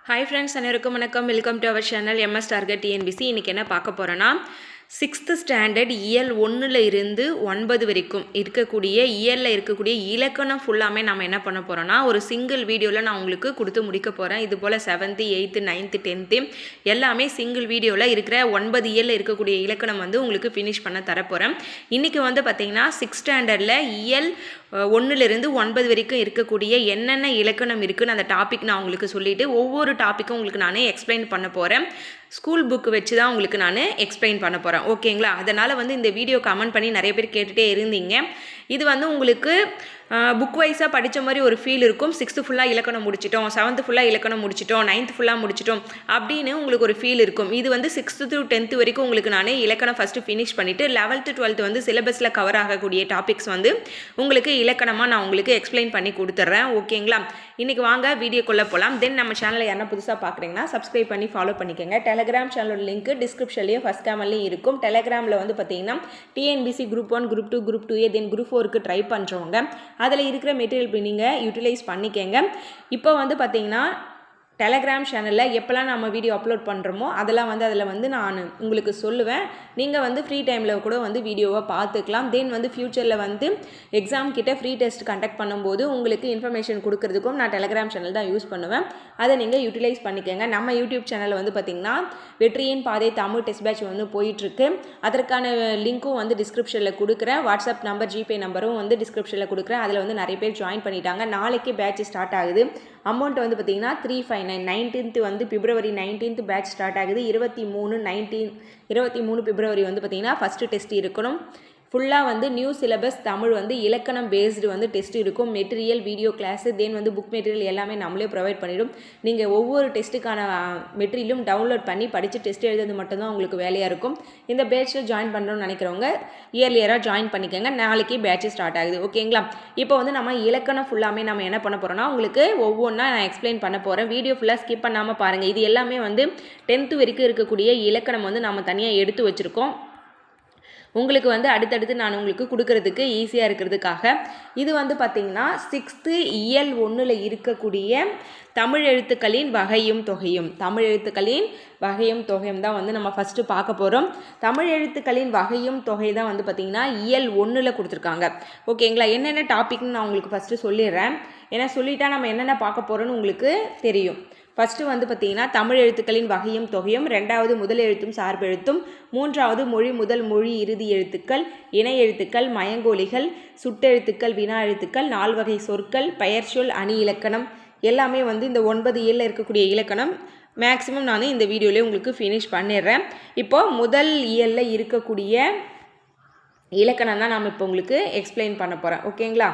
Hi friends, அனைவருக்கும் வணக்கம். Welcome to our channel MS target TNBC. இன்றைக்கி என்ன பார்க்க போகிறோன்னா 6th ஸ்டாண்டர்ட் இயல் 1ல் இருந்து 9 வரைக்கும் இருக்கக்கூடிய இயலில் இருக்கக்கூடிய இலக்கணம் ஃபுல்லாமே நம்ம என்ன பண்ண போகிறோன்னா ஒரு சிங்கிள் வீடியோவில் நான் உங்களுக்கு கொடுத்து முடிக்க போகிறேன். இது போல் 7th 8th 9th 10th எல்லாமே சிங்கிள் வீடியோவில் இருக்கிற 9 இயலில் இருக்கக்கூடிய இலக்கணம் வந்து உங்களுக்கு ஃபினிஷ் பண்ண தரப்போகிறேன். இன்றைக்கி வந்து பார்த்திங்கன்னா 6th ஸ்டாண்டர்டில் இயல் 1லிருந்து 9 வரைக்கும் இருக்கக்கூடிய என்னென்ன இலக்கணம் இருக்குன்னு அந்த டாபிக் நான் உங்களுக்கு சொல்லிவிட்டு ஒவ்வொரு டாப்பிக்கும் உங்களுக்கு நான் எக்ஸ்பிளைன் பண்ண போகிறேன். ஸ்கூல் புக்கு வச்சு தான் உங்களுக்கு நான் எக்ஸ்பிளைன் பண்ண போகிறேன். ஓகேங்களா? அதனால் வந்து இந்த வீடியோ கமெண்ட் பண்ணி நிறைய பேர் கேட்டுகிட்டே இருந்தீங்க. இது வந்து உங்களுக்கு புக் வைஸாக படித்த மாதிரி ஒரு ஃபீல் இருக்கும். 6th ஃபுல்லாக இலக்கணம் முடிச்சிட்டோம், 7th ஃபுல்லாக இலக்கணம் முடிச்சிட்டோம், 9th ஃபுல்லாக முடிச்சிட்டோம் அப்படின்னு உங்களுக்கு ஒரு ஃபீல் இருக்கும். இது வந்து 6th to 10th வரைக்கும் உங்களுக்கு நான் இலக்கணம் ஃபஸ்ட்டு ஃபினிஷ் பண்ணிவிட்டு 11th 12th வந்து சிலபஸில் கவர் ஆகக்கூடிய டாபிக்ஸ் வந்து உங்களுக்கு இலக்கணமாக நான் உங்களுக்கு எக்ஸ்பிளைன் பண்ணி கொடுத்துட்றேன். ஓகேங்களா? இன்றைக்கி வாங்க வீடியோக்குள்ளே போகலாம். தென் நம்ம சேனலை யாரா புதுசாக பார்க்குறீங்கன்னா சப்ஸ்கிரைப் பண்ணி ஃபாலோ பண்ணிக்கோங்க. டெலகிராம் சேனலோட லிங்க் டிஸ்கிரிப்ஷன்லேயும் ஃபஸ்ட் கேமர்லேயும் இருக்கும். டெலகிராமில் வந்து பார்த்தீங்கன்னா TNBC Group 1 Group 2 Group 2A தென் Group 4க்கு ட்ரை பண்ணுறவங்க அதில் இருக்கிற மெட்டீரியல் நீங்கள் யூட்டிலைஸ் பண்ணிக்கங்க. இப்போ வந்து பார்த்தீங்கன்னா டெலகிராம் சேனலில் எப்போல்லாம் நம்ம வீடியோ அப்லோட் பண்ணுறோமோ அதெல்லாம் வந்து அதில் வந்து நான் உங்களுக்கு சொல்லுவேன். நீங்கள் வந்து ஃப்ரீ டைமில் கூட வந்து வீடியோவை பார்த்துக்கலாம். தென் வந்து ஃப்யூச்சரில் வந்து எக்ஸாம் கிட்ட ஃப்ரீ டெஸ்ட் கண்டக்ட் பண்ணும்போது உங்களுக்கு இன்ஃபர்மேஷன் கொடுக்கறதுக்கும் நான் டெலகிராம் சேனல் தான் யூஸ் பண்ணுவேன். அதை நீங்கள் யூட்டிலைஸ் பண்ணிக்கோங்க. நம்ம யூடியூப் சேனலில் வந்து பார்த்திங்கன்னா வெற்றியின் பாதை தமிழ் டெஸ்ட் பேட்ச் வந்து போயிட்டுருக்கு. அதற்கான லிங்க்கும் வந்து டிஸ்கிரிப்ஷனில் கொடுக்குறேன். வாட்ஸ்அப் நம்பர் ஜிபே நம்பரும் வந்து டிஸ்கிரிப்ஷனில் கொடுக்குறேன். அதில் வந்து நிறைய பேர் ஜாயின் பண்ணிட்டாங்க. நாளைக்கு பேட்ச் ஸ்டார்ட் ஆகுது. அமௌண்ட் வந்து பார்த்திங்கன்னா 359. 19th வந்து பிப்ரவரி 19th பேட்ச் ஸ்டார்ட் ஆகுது. 23 பிப்ரவரி வந்து பார்த்திங்கன்னா ஃபஸ்ட்டு டெஸ்ட் இருக்கணும். ஃபுல்லாக வந்து நியூ சிலபஸ் தமிழ் வந்து இலக்கணம் பேஸ்டு வந்து டெஸ்ட் இருக்கும். மெட்டீரியல் வீடியோ கிளாஸு தென் வந்து புக் மெட்டீரியல் எல்லாமே நம்மளே ப்ரொவைட் பண்ணிவிடும். நீங்கள் ஒவ்வொரு டெஸ்ட்டுக்கான மெட்டீரியலும் டவுன்லோட் பண்ணி படித்து டெஸ்ட் எழுதுறது மட்டும்தான் உங்களுக்கு வேலையாக இருக்கும். இந்த பேட்சில் ஜாயின் பண்ணுறோன்னு நினைக்கிறவங்க இயர்லியராக ஜாயின் பண்ணிக்கோங்க. நாளைக்கு பேட்ச் ஸ்டார்ட் ஆகுது. ஓகேங்களா? இப்போ வந்து நம்ம இலக்கணம் ஃபுல்லாமே நம்ம என்ன பண்ண போகிறோம்னா உங்களுக்கு ஒவ்வொன்றா நான் எக்ஸ்பிளைன் பண்ண போகிறேன். வீடியோ ஃபுல்லாக ஸ்கிப் பண்ணாமல் பாருங்கள். இது எல்லாமே வந்து 10th வரைக்கும் இருக்கக்கூடிய இலக்கணம் வந்து நம்ம தனியாக எடுத்து வச்சுருக்கோம். உங்களுக்கு வந்து அடுத்தடுத்து நான் உங்களுக்கு கொடுக்கறதுக்கு ஈஸியாக இருக்கிறதுக்காக. இது வந்து பார்த்திங்கன்னா 6th இயல் 1ல் இருக்கக்கூடிய தமிழ் எழுத்துக்களின் வகையும் தொகையும். தமிழ் எழுத்துக்களின் வகையும் தொகையும் தான் வந்து நம்ம ஃபஸ்ட்டு பார்க்க போகிறோம். தமிழ் எழுத்துக்களின் வகையும் தொகை தான் வந்து பார்த்திங்கன்னா இயல் 1ல் கொடுத்துருக்காங்க. ஓகேங்களா? என்னென்ன டாபிக்னு நான் உங்களுக்கு ஃபஸ்ட்டு சொல்லிடுறேன். ஏன்னா சொல்லிட்டா நம்ம என்னென்ன பார்க்க போகிறோன்னு உங்களுக்கு தெரியும். ஃபஸ்ட்டு வந்து பார்த்திங்கன்னா தமிழ் எழுத்துக்களின் வகையும் தொகையும், 2வது முதல் எழுத்தும் சார்பெழுத்தும், 3வது மொழி முதல் மொழி இறுதி எழுத்துக்கள், இணை எழுத்துக்கள், மயங்கோலிகள், சுட்டெழுத்துக்கள், வினா எழுத்துக்கள், 4 வகை சொற்கள், பெயர்ச்சொல், அணி இலக்கணம் எல்லாமே வந்து இந்த 9 இயலில் இருக்கக்கூடிய இலக்கணம் மேக்ஸிமம் நான் இந்த வீடியோலேயே உங்களுக்கு ஃபினிஷ் பண்ணிடுறேன். இப்போது முதல் இயலில் இருக்கக்கூடிய இலக்கணம் தான் நாம் இப்போ உங்களுக்கு எக்ஸ்பிளைன் பண்ண போகிறேன். ஓகேங்களா?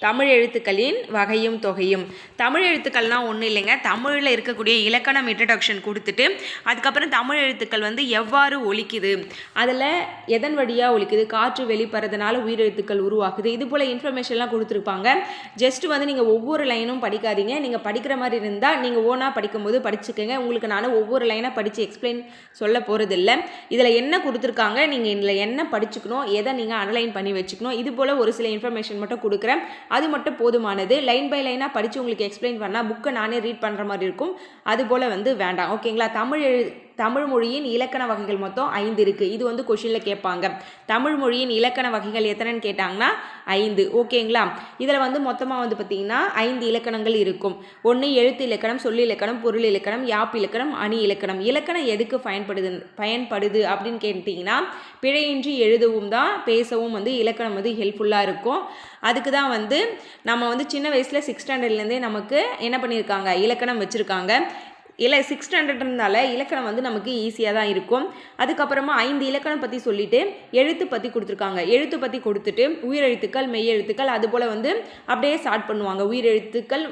தமிழ் எழுத்துக்களின் வகையும் தொகையும். தமிழ் எழுத்துக்கள்னால் ஒன்றும் இல்லைங்க. தமிழில் இருக்கக்கூடிய இலக்கணம் இன்ட்ரடக்ஷன் கொடுத்துட்டு அதுக்கப்புறம் தமிழ் எழுத்துக்கள் வந்து எவ்வாறு ஒலிக்குது, அதில் எதன் வழியாக ஒலிக்குது, காற்று வெளிப்படுறதுனால உயிரெழுத்துக்கள் உருவாக்குது, இது போல் இன்ஃபர்மேஷன்லாம் கொடுத்துருப்பாங்க. ஜஸ்ட் வந்து நீங்கள் ஒவ்வொரு லைனும் படிக்காதீங்க. நீங்கள் படிக்கிற மாதிரி இருந்தால் நீங்கள் ஓனாக படிக்கும்போது படிச்சுக்கோங்க. உங்களுக்கு நான் ஒவ்வொரு லைனாக படித்து எக்ஸ்பிளைன் சொல்ல போகிறதில்ல. இதில் என்ன கொடுத்துருக்காங்க, நீங்கள் இதில் என்ன படிச்சுக்கணும், எதை நீங்கள் அனலைன் பண்ணி வச்சுக்கணும், இது போல் ஒரு சில இன்ஃபர்மேஷன் மட்டும் கொடுக்குறேன். அது மட்டும் போதுமானது. லைன் பை லைனாக படித்து உங்களுக்கு எக்ஸ்பிளைன் பண்ணால் புக்கை நானே ரீட் பண்ணுற மாதிரி இருக்கும். அதுபோல் வந்து வேண்டாம். ஓகேங்களா? தமிழ் மொழியின் இலக்கண வகைகள் மொத்தம் 5 இருக்குது. இது வந்து கொஷினில் கேட்பாங்க. தமிழ் மொழியின் இலக்கண வகைகள் எத்தனைன்னு கேட்டாங்கன்னா 5. ஓகேங்களா? இதில் வந்து மொத்தமாக வந்து பார்த்திங்கன்னா 5 இலக்கணங்கள் இருக்கும். 1 எழுத்து இலக்கணம், சொல் இலக்கணம், பொருள் இலக்கணம், யாப்பு இலக்கணம், அணி இலக்கணம். இலக்கணம் எதுக்கு பயன்படுது அப்படின்னு கேட்டிங்கன்னா பிழையின்றி எழுதவும் தான், பேசவும் வந்து இலக்கணம் வந்து ஹெல்ப்ஃபுல்லாக இருக்கும். அதுக்கு தான் வந்து நம்ம வந்து சின்ன வயசில் 6th ஸ்டாண்டர்ட்லேருந்தே நமக்கு என்ன பண்ணியிருக்காங்க, இலக்கணம் வச்சுருக்காங்க. 6th ஸ்டாண்டர்ட் இருந்தால இலக்கணம் வந்து நமக்கு ஈஸியாக தான் இருக்கும். அதுக்கப்புறமா 5 இலக்கணம் பற்றி சொல்லிவிட்டு எழுத்து பற்றி கொடுத்துருக்காங்க. எழுத்து பற்றி கொடுத்துட்டு உயிரெழுத்துக்கள், மெய்யெழுத்துக்கள் அதுபோல் வந்து அப்படியே ஸ்டார்ட் பண்ணுவாங்க. உயிரெழுத்துக்கள்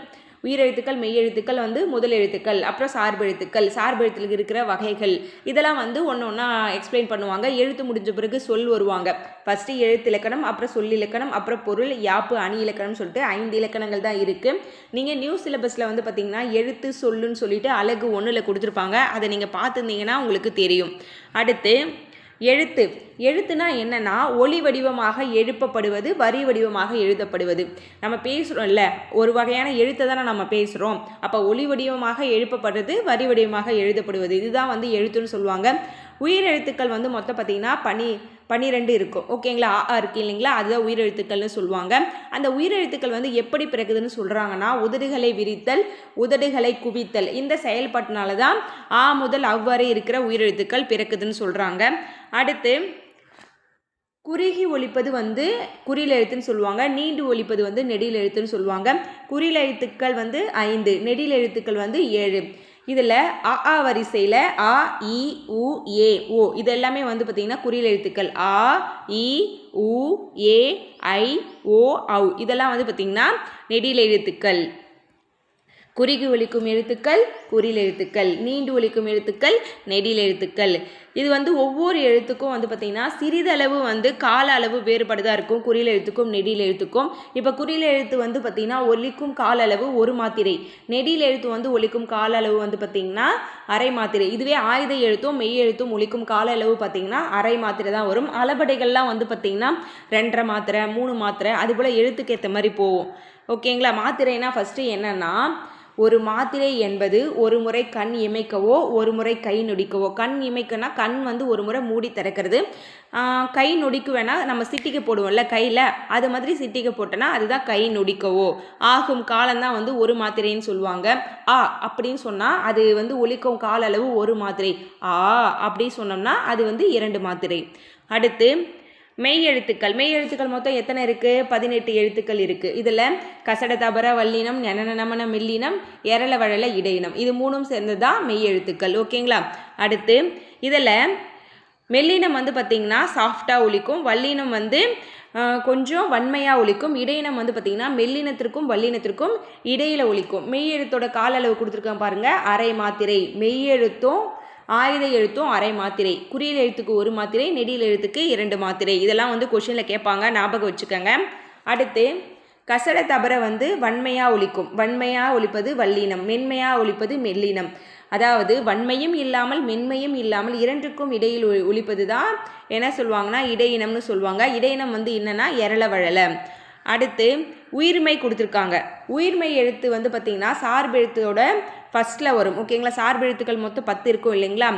மெய்யெழுத்துக்கள் வந்து முதல் எழுத்துக்கள், அப்புறம் சார்பெழுத்துக்கு இருக்கிற வகைகள் இதெல்லாம் வந்து ஒன்று ஒன்றா எக்ஸ்பிளைன் பண்ணுவாங்க. எழுத்து முடிஞ்ச பிறகு சொல் வருவாங்க. ஃபஸ்ட்டு எழுத்து இலக்கணம், அப்புறம் சொல் இலக்கணம், அப்புறம் பொருள், யாப்பு, அணி இலக்கணம்னு சொல்லிட்டு 5 இலக்கணங்கள் தான் இருக்குது. நீங்கள் நியூ சிலபஸில் வந்து பார்த்திங்கன்னா எழுத்து சொல்லுன்னு சொல்லிட்டு அலகு 1ல் கொடுத்துருப்பாங்க. அதை நீங்கள் பார்த்துருந்தீங்கன்னா உங்களுக்கு தெரியும். அடுத்து எழுத்து. எழுத்துனா என்னன்னா ஒளி வடிவமாக எழுப்பப்படுவது, வரி வடிவமாக எழுதப்படுவது. நம்ம பேசுகிறோம்ல, ஒரு வகையான எழுத்தை தானே நம்ம பேசுகிறோம். அப்போ ஒளி வடிவமாக எழுப்பப்படுறது, வரி வடிவமாக எழுதப்படுவது, இதுதான் வந்து எழுத்துன்னு சொல்லுவாங்க. உயிரெழுத்துக்கள் வந்து மொத்தம் பார்த்திங்கன்னா 12 இருக்கும். ஓகேங்களா? ஆ இருக்கு இல்லைங்களா, அதுதான் உயிரெழுத்துக்கள்னு சொல்லுவாங்க. அந்த உயிரெழுத்துக்கள் வந்து எப்படி பிறகுதுன்னு சொல்கிறாங்கன்னா, உதடுகளை விரித்தல், உதடுகளை குவித்தல், இந்த செயல்பாட்டினால தான் ஆ முதல் அவ்வாறு இருக்கிற உயிரெழுத்துக்கள் பிறக்குதுன்னு சொல்கிறாங்க. அடுத்து குறுகி ஒலிப்பது வந்து குறில் எழுத்துன்னு சொல்லுவாங்க. நீண்டு ஒலிப்பது வந்து நெடில் எழுத்துன்னு சொல்லுவாங்க. குறில் எழுத்துக்கள் வந்து 5, நெடில் எழுத்துக்கள் வந்து 7. இதில் அ வரிசையில் அ, இ, உ, ஏ, ஓ இது எல்லாமே வந்து பார்த்திங்கன்னா குறில் எழுத்துக்கள். ஆ, இ, உ, ஏ, ஐ, ஓ, ஔ இதெல்லாம் வந்து பார்த்திங்கன்னா நெடில் எழுத்துக்கள். குறுகி ஒலிக்கும் எழுத்துக்கள் குறில் எழுத்துக்கள், நீண்டு ஒலிக்கும் எழுத்துக்கள் நெடில் எழுத்துக்கள். இது வந்து ஒவ்வொரு எழுத்துக்கும் வந்து பார்த்திங்கன்னா சிறிதளவு வந்து கால அளவு வேறுபடுதாக இருக்கும் குறில் எழுத்துக்கும் நெடில் எழுத்துக்கும். இப்போ குறில் எழுத்து வந்து பார்த்திங்கன்னா ஒலிக்கும் கால அளவு 1 மாத்திரை, நெடில் எழுத்து வந்து ஒலிக்கும் கால அளவு வந்து பார்த்திங்கன்னா அரை மாத்திரை. இதுவே ஆயுத எழுத்தும் மெய் எழுத்தும் ஒலிக்கும் கால அளவு பார்த்திங்கன்னா அரை மாத்திரை தான் வரும். அளபடைகள்லாம் வந்து பார்த்திங்கன்னா 2.5 மாத்திரை 3 மாத்திரை அதுபோல் எழுத்துக்கு ஏற்ற மாதிரி போகும். ஓகேங்களா? மாத்திரைனா ஃபஸ்ட்டு என்னென்னா, ஒரு மாத்திரை என்பது ஒரு முறை கண் இமைக்கவோ ஒரு முறை கை நொடிக்கவோ. கண் இமைக்கனா கண் வந்து ஒரு முறை மூடி திறக்கிறது, கை நொடிக்கு வேணால் நம்ம சிட்டிக்கு போடுவோம்ல கையில், அது மாதிரி சிட்டிக்கு போட்டோன்னா அதுதான் கை நொடிக்கவோ. ஆகும் காலம்தான் வந்து ஒரு மாத்திரைன்னு சொல்லுவாங்க. ஆ அப்படின்னு சொன்னால் அது வந்து ஒலிக்கும் கால அளவு 1 மாத்திரை. ஆ அப்படி சொன்னோம்னா அது வந்து 2 மாத்திரை. அடுத்து மெய் எழுத்துக்கள். மெய் எழுத்துக்கள் மொத்தம் எத்தனை இருக்குது? 18 எழுத்துக்கள் இருக்குது. இதில் கசட தபர வல்லினம், நெனன நமன மெல்லினம், எரள வழல இடையினம், இது 3ம் சேர்ந்தது தான் மெய் எழுத்துக்கள். ஓகேங்களா? அடுத்து இதில் மெல்லினம் வந்து பார்த்திங்கன்னா சாஃப்டாக ஒலிக்கும், வல்லினம் வந்து கொஞ்சம் வன்மையாக ஒலிக்கும், இடையினம் வந்து பார்த்திங்கன்னா மெல்லினத்திற்கும் வல்லினத்திற்கும் இடையில் ஒலிக்கும். மெய் எழுத்தோட கால அளவு கொடுத்துருக்கேன் பாருங்கள், அரை மாத்திரை. மெய் எழுத்தும் ஆயுத எழுத்தும் அரை மாத்திரை, குறியில் எழுத்துக்கு 1 மாத்திரை, நெடில் எழுத்துக்கு 2 மாத்திரை. இதெல்லாம் வந்து கொஷினில் கேட்பாங்க, ஞாபகம் வச்சுக்கோங்க. அடுத்து கசட தபர வந்து வன்மையாக ஒலிக்கும், வன்மையாக ஒலிப்பது வல்லினம், மென்மையாக ஒலிப்பது மெல்லினம். அதாவது வன்மையும் இல்லாமல் மென்மையும் இல்லாமல் இரண்டுக்கும் இடையில் ஒலிப்பது தான் என்ன சொல்லுவாங்கன்னா இடையினம்னு சொல்லுவாங்க. இடையினம் வந்து என்னென்னா எரள வழல. அடுத்து உயிர்மை கொடுத்துருக்காங்க. உயிர்மை எழுத்து வந்து பார்த்திங்கன்னா சார்பு எழுத்தோட ஃபஸ்ட்டில் வரும். ஓகேங்களா? சார்பு எழுத்துக்கள் மொத்தம் 10 இருக்கும் இல்லைங்களா?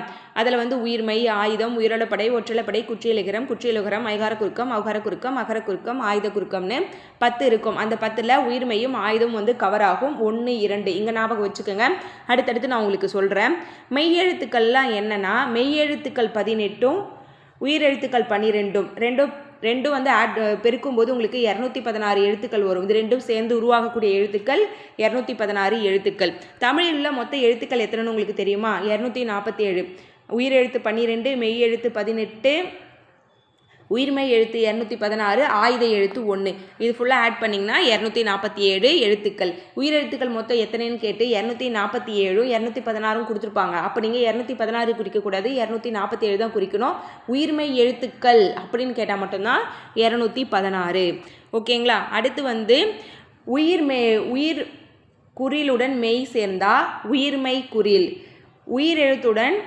அதில் வந்து உயிர்மை, ஆயுதம், உயிரொலப்படை, ஒற்றலப்படை, குற்றியலுகரம், குற்றியலுகரம், ஐகார குறுக்கம், அவுகார குறுக்கம், அகர குறுக்கம், ஆயுத குறுக்கம்னு 10 இருக்கும். அந்த 10ல் உயிர்மையும் ஆயுதம் வந்து கவர் ஆகும். 1, 2 இங்கே ஞாபகம் வச்சுக்கோங்க. அடுத்தடுத்து நான் உங்களுக்கு சொல்கிறேன். மெய்யெழுத்துக்கள்லாம் என்னென்னா மெய்யெழுத்துக்கள் 18ம் உயிரெழுத்துக்கள் 12ம் ரெண்டும் வந்து பெருக்கும்போது உங்களுக்கு 216 எழுத்துக்கள் வரும். இது ரெண்டும் சேர்ந்து உருவாகக்கூடிய எழுத்துக்கள் 216 எழுத்துக்கள். தமிழில் உள்ள மொத்த எழுத்துக்கள் எத்தனைன்னு உங்களுக்கு தெரியுமா? 247. உயிரெழுத்து 12, மெய் எழுத்து 18, உயிர்மை எழுத்து 216, ஆயுத எழுத்து 1. இது ஃபுல்லாக ஆட் பண்ணிங்கன்னா 247 எழுத்துக்கள். உயிரெழுத்துக்கள் மொத்தம் எத்தனைன்னு கேட்டு 247 216 கொடுத்துருப்பாங்க. அப்போ நீங்கள் 216 குறிக்கக்கூடாது, 247 தான் குறிக்கணும். உயிர்மை எழுத்துக்கள் அப்படின்னு கேட்டால் மட்டும்தான் 216. ஓகேங்களா? அடுத்து வந்து உயிர் குறிலுடன் மெய் சேர்ந்தால் உயிர்மை குறில், உயிரெழுத்துடன்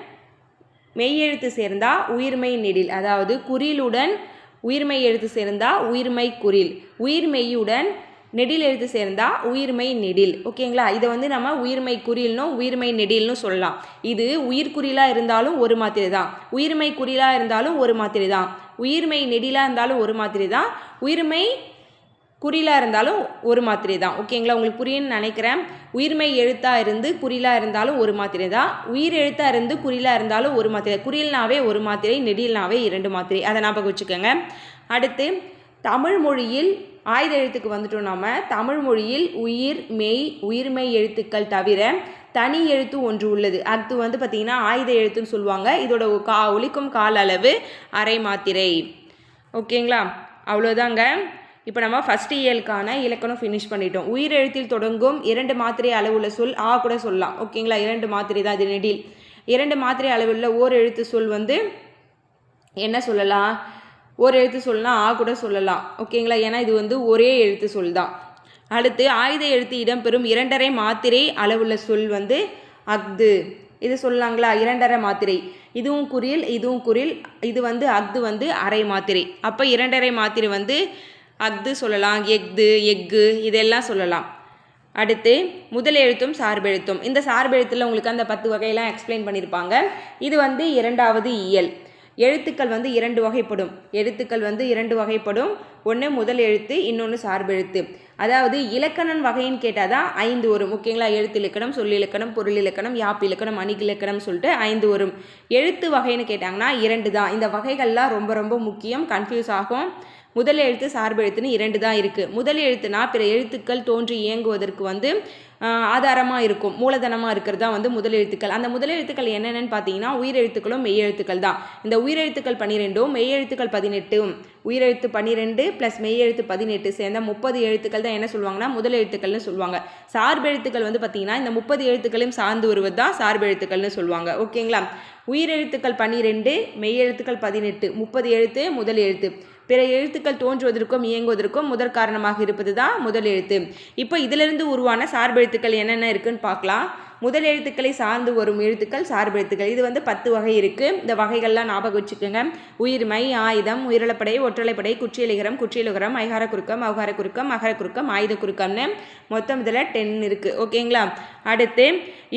மெய்யெழுத்து சேர்ந்தால் உயிர்மை நெடில். அதாவது குறிலுடன் உயிர்மை எழுத்து சேர்ந்தால் உயிர்மை குறில், உயிர்மெய்யுடன் நெடில் எழுத்து சேர்ந்தால் உயிர்மை நெடில். ஓகேங்களா? இதை வந்து நம்ம உயிர்மை குறில்னும் உயிர்மை நெடில்னு சொல்லலாம். இது உயிர்குறிலாக இருந்தாலும் 1 மாத்திரை தான், உயிர்மை குறிலாக இருந்தாலும் 1 மாத்திரை தான், உயிர்மை நெடிலாக இருந்தாலும் 1 மாத்திரை தான், உயிர்மை குறிலாக இருந்தாலும் 1 மாத்திரை தான். ஓகேங்களா? உங்களுக்கு புரியுன்னு நினைக்கிறேன். உயிர்மை எழுத்தாக இருந்து குறிலாக இருந்தாலும் 1 மாத்திரை தான், உயிர் எழுத்தாக இருந்து குறிலாக இருந்தாலும் 1 மாத்திரை. குறில்னாவே 1 மாத்திரை, நெடில்னாவே 2 மாத்திரை. அதை ஞாபகம் வச்சுக்கோங்க. அடுத்து தமிழ் மொழியில் ஆயுத எழுத்துக்கு வந்துட்டோம். நாம் தமிழ் மொழியில் உயிர் மெய் உயிர்மை எழுத்துக்கள் தவிர தனி எழுத்து ஒன்று உள்ளது. அது வந்து பார்த்திங்கன்னா ஆயுத எழுத்துன்னு சொல்லுவாங்க. இதோட ஒலிக்கும் கால அளவு அரை மாத்திரை. ஓகேங்களா? அவ்வளோதாங்க. இப்போ நம்ம ஃபஸ்ட் இயலுக்கான இலக்கணம் ஃபினிஷ் பண்ணிட்டோம். உயிர் எழுத்தில் தொடங்கும் 2 மாத்திரை அளவுள்ள சொல் ஆ கூட சொல்லலாம். ஓகேங்களா? 2 மாத்திரை தான் இது நெடில். 2 மாத்திரை அளவுள்ள ஓர் எழுத்து சொல் வந்து என்ன சொல்லலாம்? ஒரு எழுத்து சொல்னா ஆ கூட சொல்லலாம். ஓகேங்களா? ஏன்னா இது வந்து ஒரே எழுத்து சொல் தான். அடுத்து ஆயுத எழுத்து இடம்பெறும் 2.5 மாத்திரை அளவுள்ள சொல் வந்து அஃது. இது சொல்லலாங்களா? 2½ மாத்திரை. இதுவும் குறில், இதுவும் குறில். இது வந்து அஃது வந்து அரை மாத்திரை. அப்போ 2½ மாத்திரை வந்து அஃது சொல்லலாம், எக்கு இதெல்லாம் சொல்லலாம். அடுத்து முதல் எழுத்தும் சார்பெழுத்தும். இந்த சார்பெழுத்தில் உங்களுக்கு அந்த 10 வகையெல்லாம் எக்ஸ்பிளைன் பண்ணியிருப்பாங்க. இது வந்து 2வது இயல். எழுத்துக்கள் வந்து 2 வகைப்படும். எழுத்துக்கள் வந்து 2 வகைப்படும். ஒன்று முதல் எழுத்து, இன்னொன்று சார்பெழுத்து. அதாவது இலக்கணம் வகைன்னு கேட்டால் தான் 5 வரும். ஓகேங்களா? எழுத்து இலக்கணம், சொல்லிலக்கணம், பொருள் இலக்கணம், யாப்பு இலக்கணம், அணிக்கு இலக்கணம் சொல்லிட்டு 5 வரும். எழுத்து வகைன்னு கேட்டாங்கன்னா 2 தான். இந்த வகைகள்லாம் ரொம்ப ரொம்ப முக்கியம், கன்ஃபியூஸ் ஆகும். முதல் எழுத்து சார்பெழுத்துன்னு 2 தான் இருக்குது. முதல் எழுத்துனா பிற எழுத்துக்கள் தோன்றி இயங்குவதற்கு வந்து ஆதாரமாக இருக்கும், மூலதனமாக இருக்கிறது தான் வந்து முதல் எழுத்துக்கள். அந்த முதல் எழுத்துக்கள் என்னென்னு பார்த்தீங்கன்னா உயிரெழுத்துக்களும் மெய்யெழுத்துக்கள் தான். இந்த உயிரெழுத்துக்கள் 12ம் மெய்யெழுத்துக்கள் 18ம், உயிரெழுத்து 12 + மெய்யெழுத்து 18 சேர்ந்த 30 எழுத்துக்கள் தான் என்ன சொல்லுவாங்கன்னா முதல் எழுத்துக்கள்னு சொல்லுவாங்க. சார்பெழுத்துக்கள் வந்து பார்த்திங்கன்னா இந்த 30 எழுத்துக்களையும் சார்ந்து வருவது தான் சார்பெழுத்துக்கள்னு சொல்லுவாங்க. ஓகேங்களா? உயிரெழுத்துக்கள் 12, மெய்யெழுத்துக்கள் 18, 30 எழுத்து முதல் எழுத்து. பிற எழுத்துக்கள் தோன்றுவதற்கும் இயங்குவதற்கும் முதற் காரணமாக இருப்பது தான் முதல் எழுத்து. இப்போ இதிலிருந்து உருவான சார்பெழுத்துக்கள் என்னென்ன இருக்குன்னு பார்க்கலாம். முதல் எழுத்துக்களை சார்ந்து வரும் எழுத்துக்கள் சார்பெழுத்துக்கள். இது வந்து 10 வகை இருக்குது. இந்த வகைகள்லாம் ஞாபகம் வச்சுக்கோங்க. உயிர்மை, ஆயுதம், உயிரிழப்படை, ஒற்றலைப்படை, குற்றியலிகரம், குற்றியலுகரம், ஐகார குறுக்கம், அவகார குறுக்கம், அகர குறுக்கம், ஆயுத குறுக்கம்னு மொத்தம் இதில் 10 இருக்குது. ஓகேங்களா? அடுத்து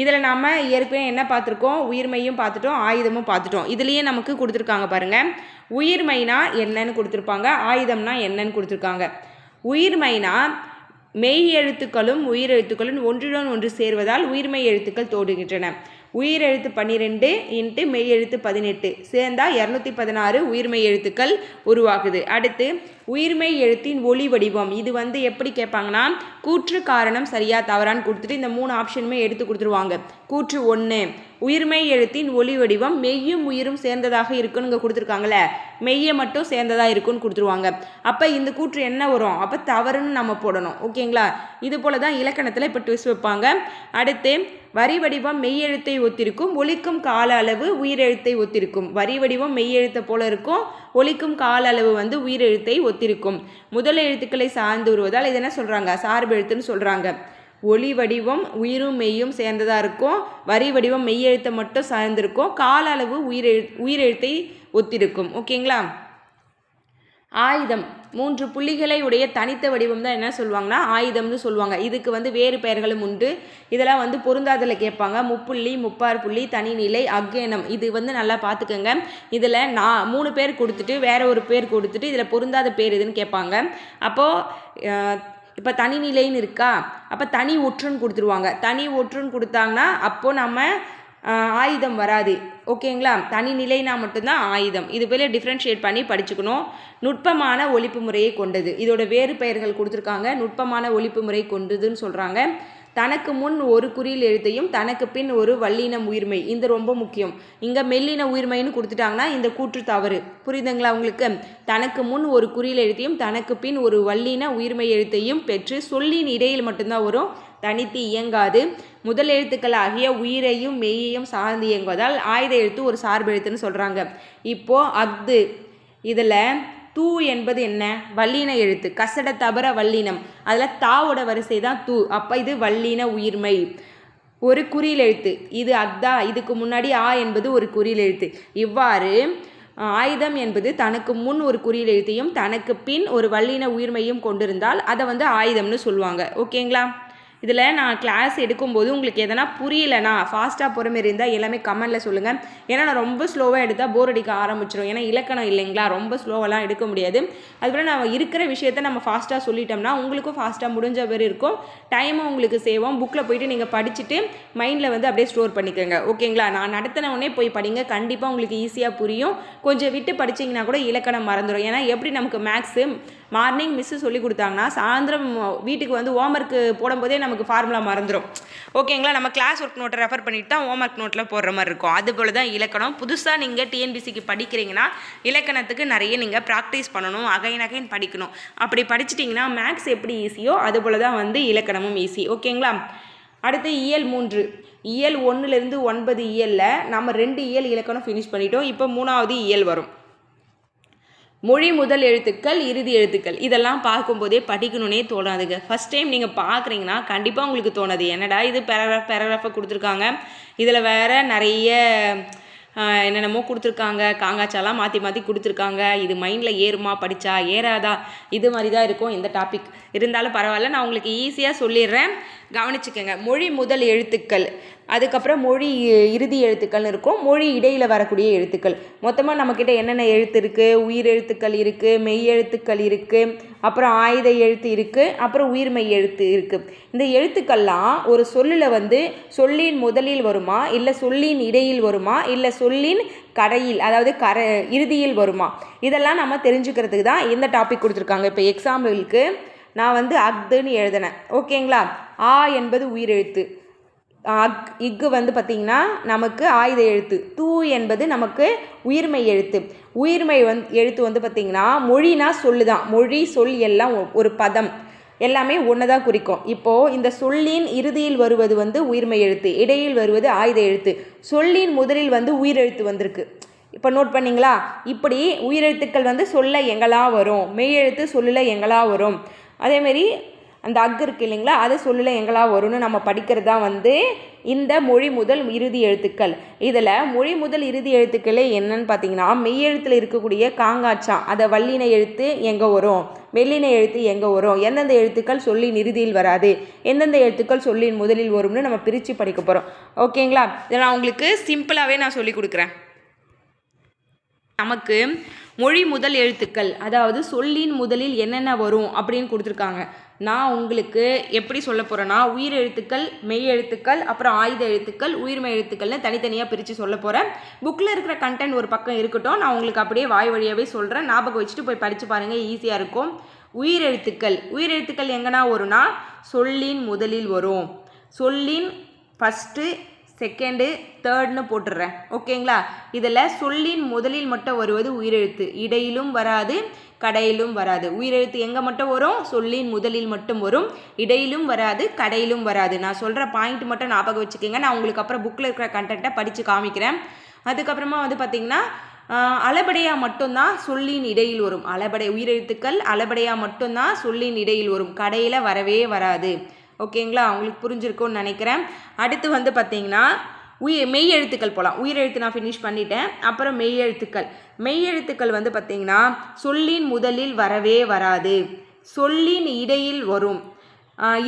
இதில் நாம் ஏற்கனவே என்ன பார்த்துருக்கோம்? உயிர்மையும் பார்த்துட்டோம், ஆயுதமும் பார்த்துட்டோம். இதுலேயே நமக்கு கொடுத்துருக்காங்க பாருங்கள். உயிர்மைனா என்னன்னு கொடுத்துருப்பாங்க, ஆயுதம்னா என்னன்னு கொடுத்துருக்காங்க. உயிர்மைனா மெய் எழுத்துக்களும் உயிரெழுத்துக்களும் ஒன்றுடன் ஒன்று சேர்வதால் உயிர்மெய் எழுத்துக்கள் தோன்றுகின்றன. உயிரெழுத்து 12 × மெய்யெழுத்து 18 சேர்ந்தால் 216 உயிர்மெய் எழுத்துக்கள் உருவாகுது. அடுத்து உயிர்மெய் எழுத்தின் ஒளி வடிவம். இது வந்து எப்படி கேட்பாங்கன்னா கூற்று காரணம் சரியா தவறான்னு கொடுத்துட்டு இந்த 3 ஆப்ஷனுமே எடுத்து கொடுத்துருவாங்க. கூற்று 1, உயிர்மெய் எழுத்தின் ஒளி வடிவம் மெய்யும் உயிரும் சேர்ந்ததாக இருக்குன்னு இங்கே கொடுத்துருக்காங்களே, மெய்யை மட்டும் சேர்ந்ததாக இருக்குன்னு கொடுத்துருவாங்க. அப்போ இந்த கூற்று என்ன வரும்? அப்போ தவறுன்னு நம்ம போடணும். ஓகேங்களா? இது போல தான் இலக்கணத்தில் இப்போ ட்விஸ்ட் வைப்பாங்க. அடுத்து வரி வடிவம் மெய்யெழுத்தை ஒத்திருக்கும், ஒலிக்கும் கால அளவு உயிரெழுத்தை ஒத்திருக்கும். வரி வடிவம் மெய்யெழுத்தை போல இருக்கும், ஒலிக்கும் கால அளவு வந்து உயிரெழுத்தை ஒத்திருக்கும். முதல் எழுத்துக்களை சார்ந்து வருவதால் இது என்ன சொல்கிறாங்க? சார்பெழுத்துன்னு சொல்கிறாங்க. ஒலி வடிவம் உயிரும் மெய்யும் சேர்ந்ததாக இருக்கும், வரி வடிவம் மெய்யெழுத்தை மட்டும் சார்ந்திருக்கும், கால அளவு உயிரெழுத்தை ஒத்திருக்கும். ஓகேங்களா? ஆயுதம் 3 புள்ளிகளை உடைய தனித்த வடிவம் தான் என்ன சொல்லுவாங்கன்னா ஆயுதம்னு சொல்லுவாங்க. இதுக்கு வந்து வேறு பெயர்களும் உண்டு. இதெல்லாம் வந்து பொருந்தாதில் கேட்பாங்க. முப்புள்ளி, முப்பார் புள்ளி, தனிநிலை, அக்கேனம். இது வந்து நல்லா பார்த்துக்கோங்க. இதில் 3 பேர் கொடுத்துட்டு வேற ஒரு பேர் கொடுத்துட்டு இதில் பொருந்தாத பேர் எதுன்னு கேட்பாங்க. அப்போது இப்போ தனிநிலைன்னு இருக்கா, அப்போ தனி ஒற்றுன்னு கொடுத்துருவாங்க. தனி ஒற்றுன்னு கொடுத்தாங்கன்னா அப்போது நம்ம ஆயுதம் வராது. ஓகேங்களா? தனிநிலைனா மட்டும்தான் ஆயுதம். இது போல டிஃப்ரென்ஷியேட் பண்ணி படிச்சுக்கணும். நுட்பமான ஒலிப்பு முறையை கொண்டது. இதோட வேறு பெயர்கள் கொடுத்துருக்காங்க. நுட்பமான ஒலிப்பு முறை கொண்டதுன்னு சொல்கிறாங்க. தனக்கு முன் ஒரு குறில் எழுத்தையும் தனக்கு பின் ஒரு வல்லினம் உயிர்மை. இந்த ரொம்ப முக்கியம். இங்கே மெல்லின உயிர்மைன்னு கொடுத்துட்டாங்கன்னா இந்த கூற்று தவறு. புரியுதுங்களா உங்களுக்கு? தனக்கு முன் ஒரு குறில் எழுத்தையும் தனக்கு பின் ஒரு வல்லின உயிர்மை எழுத்தையும் பெற்று சொல்லின் இடையில் மட்டும்தான் வரும், தனித்து இயங்காது. முதல் எழுத்துக்கள் ஆகிய உயிரையும் மெய்யையும் சார்ந்து இயங்குவதால் ஆயுத எழுத்து ஒரு சார்பு எழுத்துன்னு சொல்கிறாங்க. இப்போது அஃது இதில் தூ என்பது என்ன? வல்லின எழுத்து. கசட தபர வல்லினம். அதில் தாவோட வரிசை தான் தூ. அப்போ இது வல்லின உயிர்மை. ஒரு குறில் எழுத்து. இது அக்தா. இதுக்கு முன்னாடி ஆ என்பது ஒரு குறில் எழுத்து. இவ்வாறு ஆயுதம் என்பது தனக்கு முன் ஒரு குறில் எழுத்தையும் தனக்கு பின் ஒரு வல்லின உயிர்மையும் கொண்டிருந்தால் அதை வந்து ஆயுதம்னு சொல்லுவாங்க. ஓகேங்களா? இதில் நான் கிளாஸ் எடுக்கும்போது உங்களுக்கு எதனா புரியலைனா ஃபாஸ்ட்டாக போகிற மாரி இருந்தால் எல்லாமே கமெண்டில் சொல்லுங்கள். ஏன்னா நான் ரொம்ப ஸ்லோவாக எடுத்தால் போர் அடிக்க ஆரம்பிச்சிடும். ஏன்னா இலக்கணம் இல்லைங்களா, ரொம்ப ஸ்லோவெல்லாம் எடுக்க முடியாது. அதுபோல் நம்ம இருக்கிற விஷயத்த நம்ம ஃபாஸ்ட்டாக சொல்லிட்டோம்னா உங்களுக்கும் ஃபாஸ்ட்டாக முடிஞ்ச மாதிரி இருக்கும், டைமும் உங்களுக்கு சேவும். புக்கில் போய்ட்டு நீங்கள் படிச்சுட்டு மைண்டில் வந்து அப்படியே ஸ்டோர் பண்ணிக்கோங்க. ஓகேங்களா? நான் நடத்தினவுடனே போய் படிங்க, கண்டிப்பாக உங்களுக்கு ஈஸியாக புரியும். கொஞ்சம் விட்டு படிச்சிங்கன்னா கூட இலக்கணம் மறந்துடும். ஏன்னா எப்படி நமக்கு மேக்ஸு மார்னிங் மிஸ்ஸு சொல்லி கொடுத்தாங்கன்னா சாயந்தரம் வீட்டுக்கு வந்து ஹோம்ஒர்க்கு போடும்போதே நமக்கு ஃபார்முலா மறந்துடும். ஓகேங்களா? நம்ம கிளாஸ் ஒர்க் நோட்டை ரெஃபர் பண்ணிட்டு தான் ஹோம்ஒர்க் நோட்டில் போடுற மாதிரி இருக்கும். அதுபோல் தான் இலக்கணம். புதுசாக நீங்கள் டிஎன்பிசிக்கு படிக்கிறீங்கன்னா இலக்கணத்துக்கு நிறைய நீங்கள் ப்ராக்டிஸ் பண்ணணும், அகைன் படிக்கணும். அப்படி படிச்சிட்டிங்கன்னா மேக்ஸ் எப்படி ஈஸியோ அதுபோல் தான் வந்து இலக்கணமும் ஈஸி. ஓகேங்களா? அடுத்து இயல் 3. இயல் 1லேருந்து 9 இயலில் நம்ம 2 இயல் இலக்கணம் ஃபினிஷ் பண்ணிட்டோம். இப்போ 3வது இயல் வரும். மொழி முதல் எழுத்துக்கள், இறுதி எழுத்துக்கள் இதெல்லாம் பார்க்கும்போதே படிக்கணுன்னே தோணாதுங்க. ஃபஸ்ட் டைம் நீங்கள் பார்க்குறீங்கன்னா கண்டிப்பாக உங்களுக்கு தோணாது. என்னடா இது பேராகிராஃபாக கொடுத்துருக்காங்க, இதில் வேறு நிறைய என்னென்னமோ கொடுத்துருக்காங்க, காங்காச்சாலாம் மாற்றி மாற்றி கொடுத்துருக்காங்க, இது மைண்டில் ஏறுமா படித்தா ஏறாதா, இது மாதிரி தான் இருக்கும் இந்த டாபிக். இருந்தாலும் பரவாயில்ல, நான் உங்களுக்கு ஈஸியாக சொல்லிடுறேன், கவனிச்சுக்கோங்க. மொழி முதல் எழுத்துக்கள், அதுக்கப்புறம் மொழி இறுதி எழுத்துக்கள்னு இருக்கும், மொழி இடையில் வரக்கூடிய எழுத்துக்கள். மொத்தமாக நம்மக்கிட்ட என்னென்ன எழுத்து இருக்குது? உயிர் எழுத்துக்கள் இருக்குது, மெய் எழுத்துக்கள் இருக்குது, அப்புறம் ஆயுத எழுத்து இருக்குது, அப்புறம் உயிர்மெய் எழுத்து இருக்குது. இந்த எழுத்துக்கள்லாம் ஒரு சொல்லில் வந்து சொல்லின் முதலில் வருமா, இல்லை சொல்லின் இடையில் வருமா, இல்லை சொல்லின் கடையில் அதாவது இறுதியில் வருமா, இதெல்லாம் நம்ம தெரிஞ்சுக்கிறதுக்கு தான் இந்த டாபிக் கொடுத்துருக்காங்க. இப்போ எக்ஸாம்பிளுக்கு நான் வந்து அக்துன்னு எழுதினேன், ஓகேங்களா? ஆ என்பது உயிரெழுத்து, இக்கு வந்து பார்த்திங்கன்னா நமக்கு ஆயுத எழுத்து, தூ என்பது நமக்கு உயிர்மெய் எழுத்து. உயிர்மெய் எழுத்து வந்து பார்த்திங்கன்னா மொழினா சொல்லு தான், மொழி சொல் எல்லாம் ஒரு பதம் எல்லாமே ஒன்று தான் குறிக்கும். இப்போது இந்த சொல்லின் இறுதியில் வருவது வந்து உயிர்மெய் எழுத்து, இடையில் வருவது ஆயுத எழுத்து, சொல்லின் முதலில் வந்து உயிரெழுத்து வந்திருக்கு. இப்போ நோட் பண்ணிங்களா? இப்படி உயிரெழுத்துக்கள் வந்து சொல்ல எங்கெல்லாம் வரும், மெய் எழுத்து சொல்லில் எங்கெல்லாம் வரும், அதேமாரி அந்த அக்கு இருக்குது இல்லைங்களா, அது சொல்லில் எங்கெல்லாம் வரும்னு நம்ம படிக்கிறது தான் வந்து இந்த மொழி முதல் இறுதி எழுத்துக்கள். இதில் மொழி முதல் இறுதி எழுத்துக்களே என்னன்னு பார்த்தீங்கன்னா, மெய்யெழுத்தில் இருக்கக்கூடிய காங்காச்சா அதை வல்லின எழுத்து எங்கே வரும், மெல்லின எழுத்து எங்கே வரும், எந்தெந்த எழுத்துக்கள் சொல்லின் இறுதியில் வராது, எந்தெந்த எழுத்துக்கள் சொல்லின் முதலில் வரும்னு நம்ம பிரித்து படிக்க போகிறோம். ஓகேங்களா? இதை நான் உங்களுக்கு சிம்பிளாகவே நான் சொல்லி கொடுக்குறேன். நமக்கு மொழி முதல் எழுத்துக்கள் அதாவது சொல்லின் முதலில் என்னென்ன வரும் அப்படின்னு கொடுத்துருக்காங்க. நான் உங்களுக்கு எப்படி சொல்ல போகிறேன்னா, உயிர் எழுத்துக்கள், மெய் எழுத்துக்கள், அப்புறம் ஆயுத எழுத்துக்கள், உயிர்மெய் எழுத்துக்கள்னு தனித்தனியாக பிரித்து சொல்ல போகிறேன். புக்கில் இருக்கிற கண்டென்ட் ஒரு பக்கம் இருக்கட்டும், நான் உங்களுக்கு அப்படியே வாய் வழியாகவே சொல்கிறேன், ஞாபகம் வச்சுட்டு போய் படித்து பாருங்கள், ஈஸியாக இருக்கும். உயிரெழுத்துக்கள் எங்கன்னா வரும்னா சொல்லின் முதலில் வரும், சொல்லின் ஃபஸ்ட்டு செகண்டு தேர்ட்னு போட்டுடுறேன், ஓகேங்களா? இதில் சொல்லின் முதலில் மட்டும் வருவது உயிரெழுத்து, இடையிலும் வராது கடையிலும் வராது. உயிரெழுத்து எங்கே மட்டும் வரும்? சொல்லின் முதலில் மட்டும் வரும், இடையிலும் வராது கடையிலும் வராது. நான் சொல்கிற பாயிண்ட் மட்டும் ஞாபகம் வச்சுக்கோங்க, நான் உங்களுக்கு அப்புறம் புக்கில் இருக்கிற கண்டென்ட்டை படித்து காமிக்கிறேன். அதுக்கப்புறமா வந்து பார்த்திங்கன்னா அளபடையாக மட்டும்தான் சொல்லின் இடையில் வரும், உயிரெழுத்துக்கள் அளபடையாக மட்டும்தான் சொல்லின் இடையில் வரும், கடையில் வரவே வராது. ஓகேங்களா? உங்களுக்கு புரிஞ்சிருக்கும்னு நினைக்கிறேன். அடுத்து வந்து பார்த்திங்கன்னா மெய் எழுத்துக்கள் போகலாம். உயிரெழுத்து நான் ஃபினிஷ் பண்ணிட்டேன், அப்புறம் மெய் எழுத்துக்கள் வந்து பார்த்திங்கன்னா சொல்லின் முதலில் வரவே வராது, சொல்லின் இடையில் வரும்,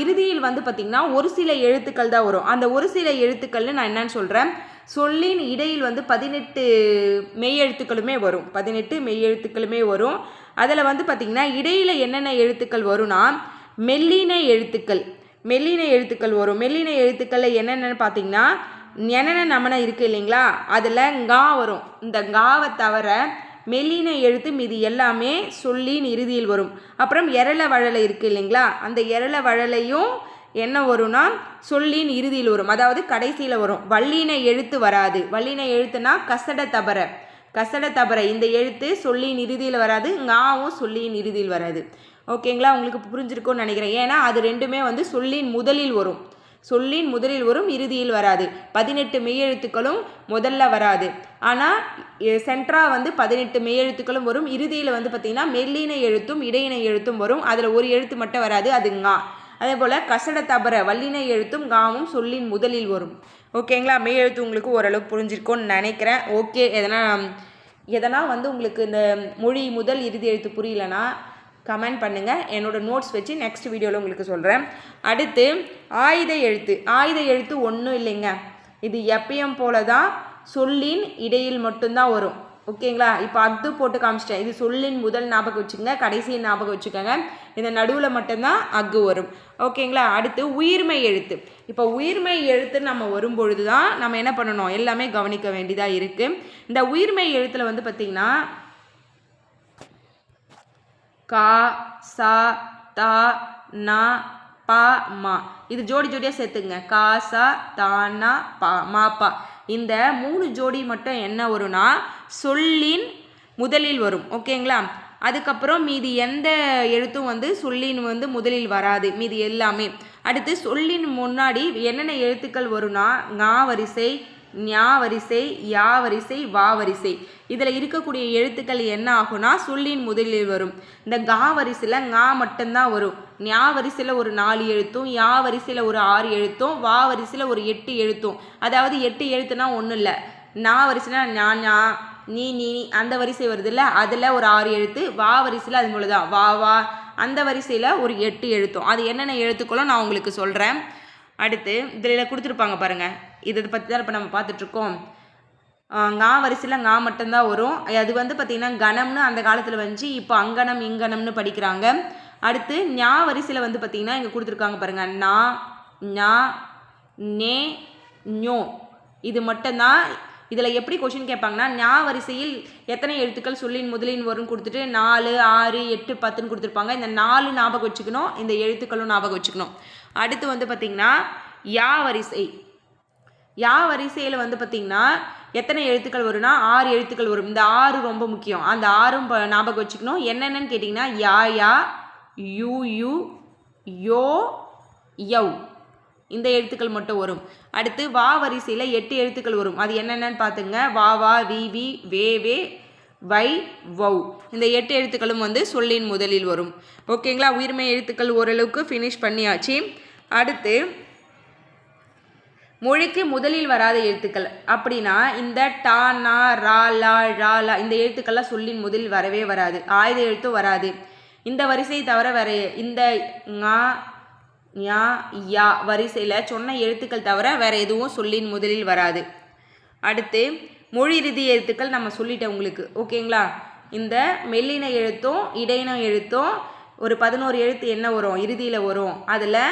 இறுதியில் வந்து பார்த்திங்கன்னா ஒரு சில எழுத்துக்கள் தான் வரும். அந்த ஒரு சில எழுத்துக்கள்னு நான் என்னன்னு சொல்கிறேன், சொல்லின் இடையில் வந்து 18 மெய் எழுத்துக்களுமே வரும், 18 மெய் எழுத்துக்களுமே வரும். அதில் வந்து பார்த்திங்கன்னா இடையில் என்னென்ன எழுத்துக்கள் வரும்னா மெல்லின எழுத்துக்கள் வரும். மெல்லின எழுத்துக்களில் என்னென்னு பார்த்தீங்கன்னா என்னென்ன நமன இருக்குது இல்லைங்களா, அதில் ngா வரும். இந்த ngාவை தவிர மெல்லின எழுத்து மீது எல்லாமே சொல்லின் இறுதியில் வரும். அப்புறம் எரள வழலை இருக்குது இல்லைங்களா, அந்த எரள வழலையும் என்ன வரும்னா சொல்லின் இறுதியில் வரும், அதாவது கடைசியில் வரும். வல்லின எழுத்து வராது. வல்லின எழுத்துனா கசட தபர இந்த எழுத்து சொல்லின் இறுதியில் வராது, ngāவும் சொல்லின் இறுதியில் வராது. ஓகேங்களா? உங்களுக்கு புரிஞ்சிருக்கும்னு நினைக்கிறேன். ஏன்னா அது ரெண்டுமே வந்து சொல்லின் முதலில் வரும், இறுதியில் வராது. 18 மெய்யெழுத்துக்களும் முதல்ல வராது, ஆனால் சென்ட்ரா வந்து 18 மெய்யெழுத்துக்களும் வரும். இறுதியில் வந்து பார்த்திங்கன்னா மெல்லின எழுத்தும் இடையின எழுத்தும் வரும், அதில் ஒரு எழுத்து மட்டும் வராது, அது ngā. அதே போல் கசட தபர வல்லின எழுத்தும் ngāவும் சொல்லின் முதலில் வரும். ஓகேங்களா? மெய் எழுத்து உங்களுக்கு ஓரளவுக்கு புரிஞ்சிருக்கும்னு நினைக்கிறேன். ஓகே, எதனா வந்து உங்களுக்கு இந்த மொழி முதல் இறுதி எழுத்து புரியலனா கமெண்ட் பண்ணுங்கள், என்னோடய நோட்ஸ் வச்சு நெக்ஸ்ட் வீடியோவில் உங்களுக்கு சொல்கிறேன். அடுத்து ஆயுத எழுத்து ஒன்றும் இல்லைங்க, இது எப்பயும் போல தான் சொல்லின் இடையில் மட்டும்தான் வரும். ஓகேங்களா? இப்போ அக்து போட்டு காமிச்சிட்டேன், இது சொல்லின் முதல் ஞாபகம் வச்சுக்கோங்க, கடைசி ஞாபகம் வச்சுக்கோங்க, இந்த நடுவில் மட்டும்தான் அக்கு வரும். ஓகேங்களா? அடுத்து உயிர்மெய் எழுத்து. இப்போ உயிர்மெய் எழுத்து நம்ம வரும்பொழுது தான் நம்ம என்ன பண்ணணும், எல்லாமே கவனிக்க வேண்டியதாக இருக்குது. இந்த உயிர்மெய் எழுத்தில் வந்து பார்த்திங்கன்னா கா சா தா நா பா மா, இது ஜோடியாக சேர்த்துங்க. கா சா தா நா பா மா பா, இந்த 3 ஜோடி மட்டும் என்ன வரும்னா சொல்லின் முதலில் வரும். ஓகேங்களா? அதுக்கப்புறம் மீதி எந்த எழுத்தும் வந்து சொல்லின் வந்து முதலில் வராது, மீதி எல்லாமே. அடுத்து சொல்லின் முன்னாடி என்னென்ன எழுத்துக்கள் வரும்னா ngā வரிசை, ஞா வரிசை, யா வரிசை, வா வரிசை. இதில் இருக்கக்கூடிய எழுத்துக்கள் என்ன ஆகும்னா சொல்லின் முதலில் வரும். இந்த கா வரிசையில் ngா மட்டும்தான் வரும். ஞா வரிசையில் ஒரு 4 எழுத்தும், யா வரிசையில் ஒரு 6 எழுத்தும், வா வரிசையில் ஒரு 8 எழுத்தும். அதாவது 8 எழுத்துனா ஒன்றும் இல்லை. நா வரிசைனா ஞா ஞா, நீ நீ அந்த வரிசை வருது இல்லை, அதில் ஒரு 6 எழுத்து. வா வரிசையில் அது போல தான் வா வா, அந்த வரிசையில் ஒரு 8 எழுத்தும். அது என்னென்ன எழுத்துக்களும் நான் உங்களுக்கு சொல்கிறேன். அடுத்து இதில் கொடுத்துருப்பாங்க பாருங்கள், இதை பற்றி தான் இப்போ நம்ம பார்த்துட்ருக்கோம். ngா வரிசையில் ngா மட்டும்தான் வரும். அது வந்து பார்த்திங்கன்னா கணம்னு அந்த காலத்தில் வந்துச்சு, இப்போ அங்கனம் இங்கனம்னு படிக்கிறாங்க. அடுத்து ஞா வரிசையில் வந்து பார்த்திங்கன்னா இங்கே கொடுத்துருக்காங்க பாருங்கள், நா ஞா நே ஞோ, இது மட்டும்தான். இதில் எப்படி கொஷின் கேட்பாங்கன்னா ஞா வரிசையில் எத்தனை எழுத்துக்கள் சொல்லின் முதலின் வரும்னு கொடுத்துட்டு 4, 6, 8, 10ன்னு கொடுத்துருப்பாங்க. இந்த 4 ஞாபகம் வச்சுக்கணும், இந்த எழுத்துக்களும் ஞாபகம் வச்சுக்கணும். அடுத்து வந்து பார்த்திங்கன்னா யா வரிசை. யா வரிசையில் வந்து பார்த்திங்கன்னா எத்தனை எழுத்துக்கள் வரும்னா 6 எழுத்துக்கள் வரும். இந்த 6 ரொம்ப முக்கியம், அந்த 6ம் ஞாபகம் வச்சுக்கணும். என்னென்னு கேட்டிங்கன்னா யா யா, யூ யூ, யோ யவ், இந்த எழுத்துக்கள் மட்டும் வரும். அடுத்து வா வரிசையில் 8 எழுத்துக்கள் வரும். அது என்னென்னு பார்த்துங்க, வா வா, வி வி, வே வே, வை வவ். இந்த 8 எழுத்துக்களும் வந்து சொல்லின் முதலில் வரும். ஓகேங்களா, உயிர்மை எழுத்துக்கள் ஓரளவுக்கு ஃபினிஷ் பண்ணியாச்சு. அடுத்து மொழிக்கு முதலில் வராத எழுத்துக்கள் அப்படின்னா இந்த டா நா ரா லா ழா லா, இந்த எழுத்துக்கள்லாம் சொல்லின் முதலில் வரவே வராது. ஆயுத எழுத்தும் வராது. இந்த வரிசையை தவிர வேற இந்த ngா ஞா யா வரிசையில் சொன்ன எழுத்துக்கள் தவிர வேறு எதுவும் சொல்லின் முதலில் வராது. அடுத்து மொழி இறுதி எழுத்துக்கள் நம்ம சொல்லிட்டேன் உங்களுக்கு. ஓகேங்களா, இந்த மெல்லின எழுத்தும் இடையின எழுத்தும் ஒரு 11 எழுத்து என்ன வரும், இறுதியில் வரும். அதில்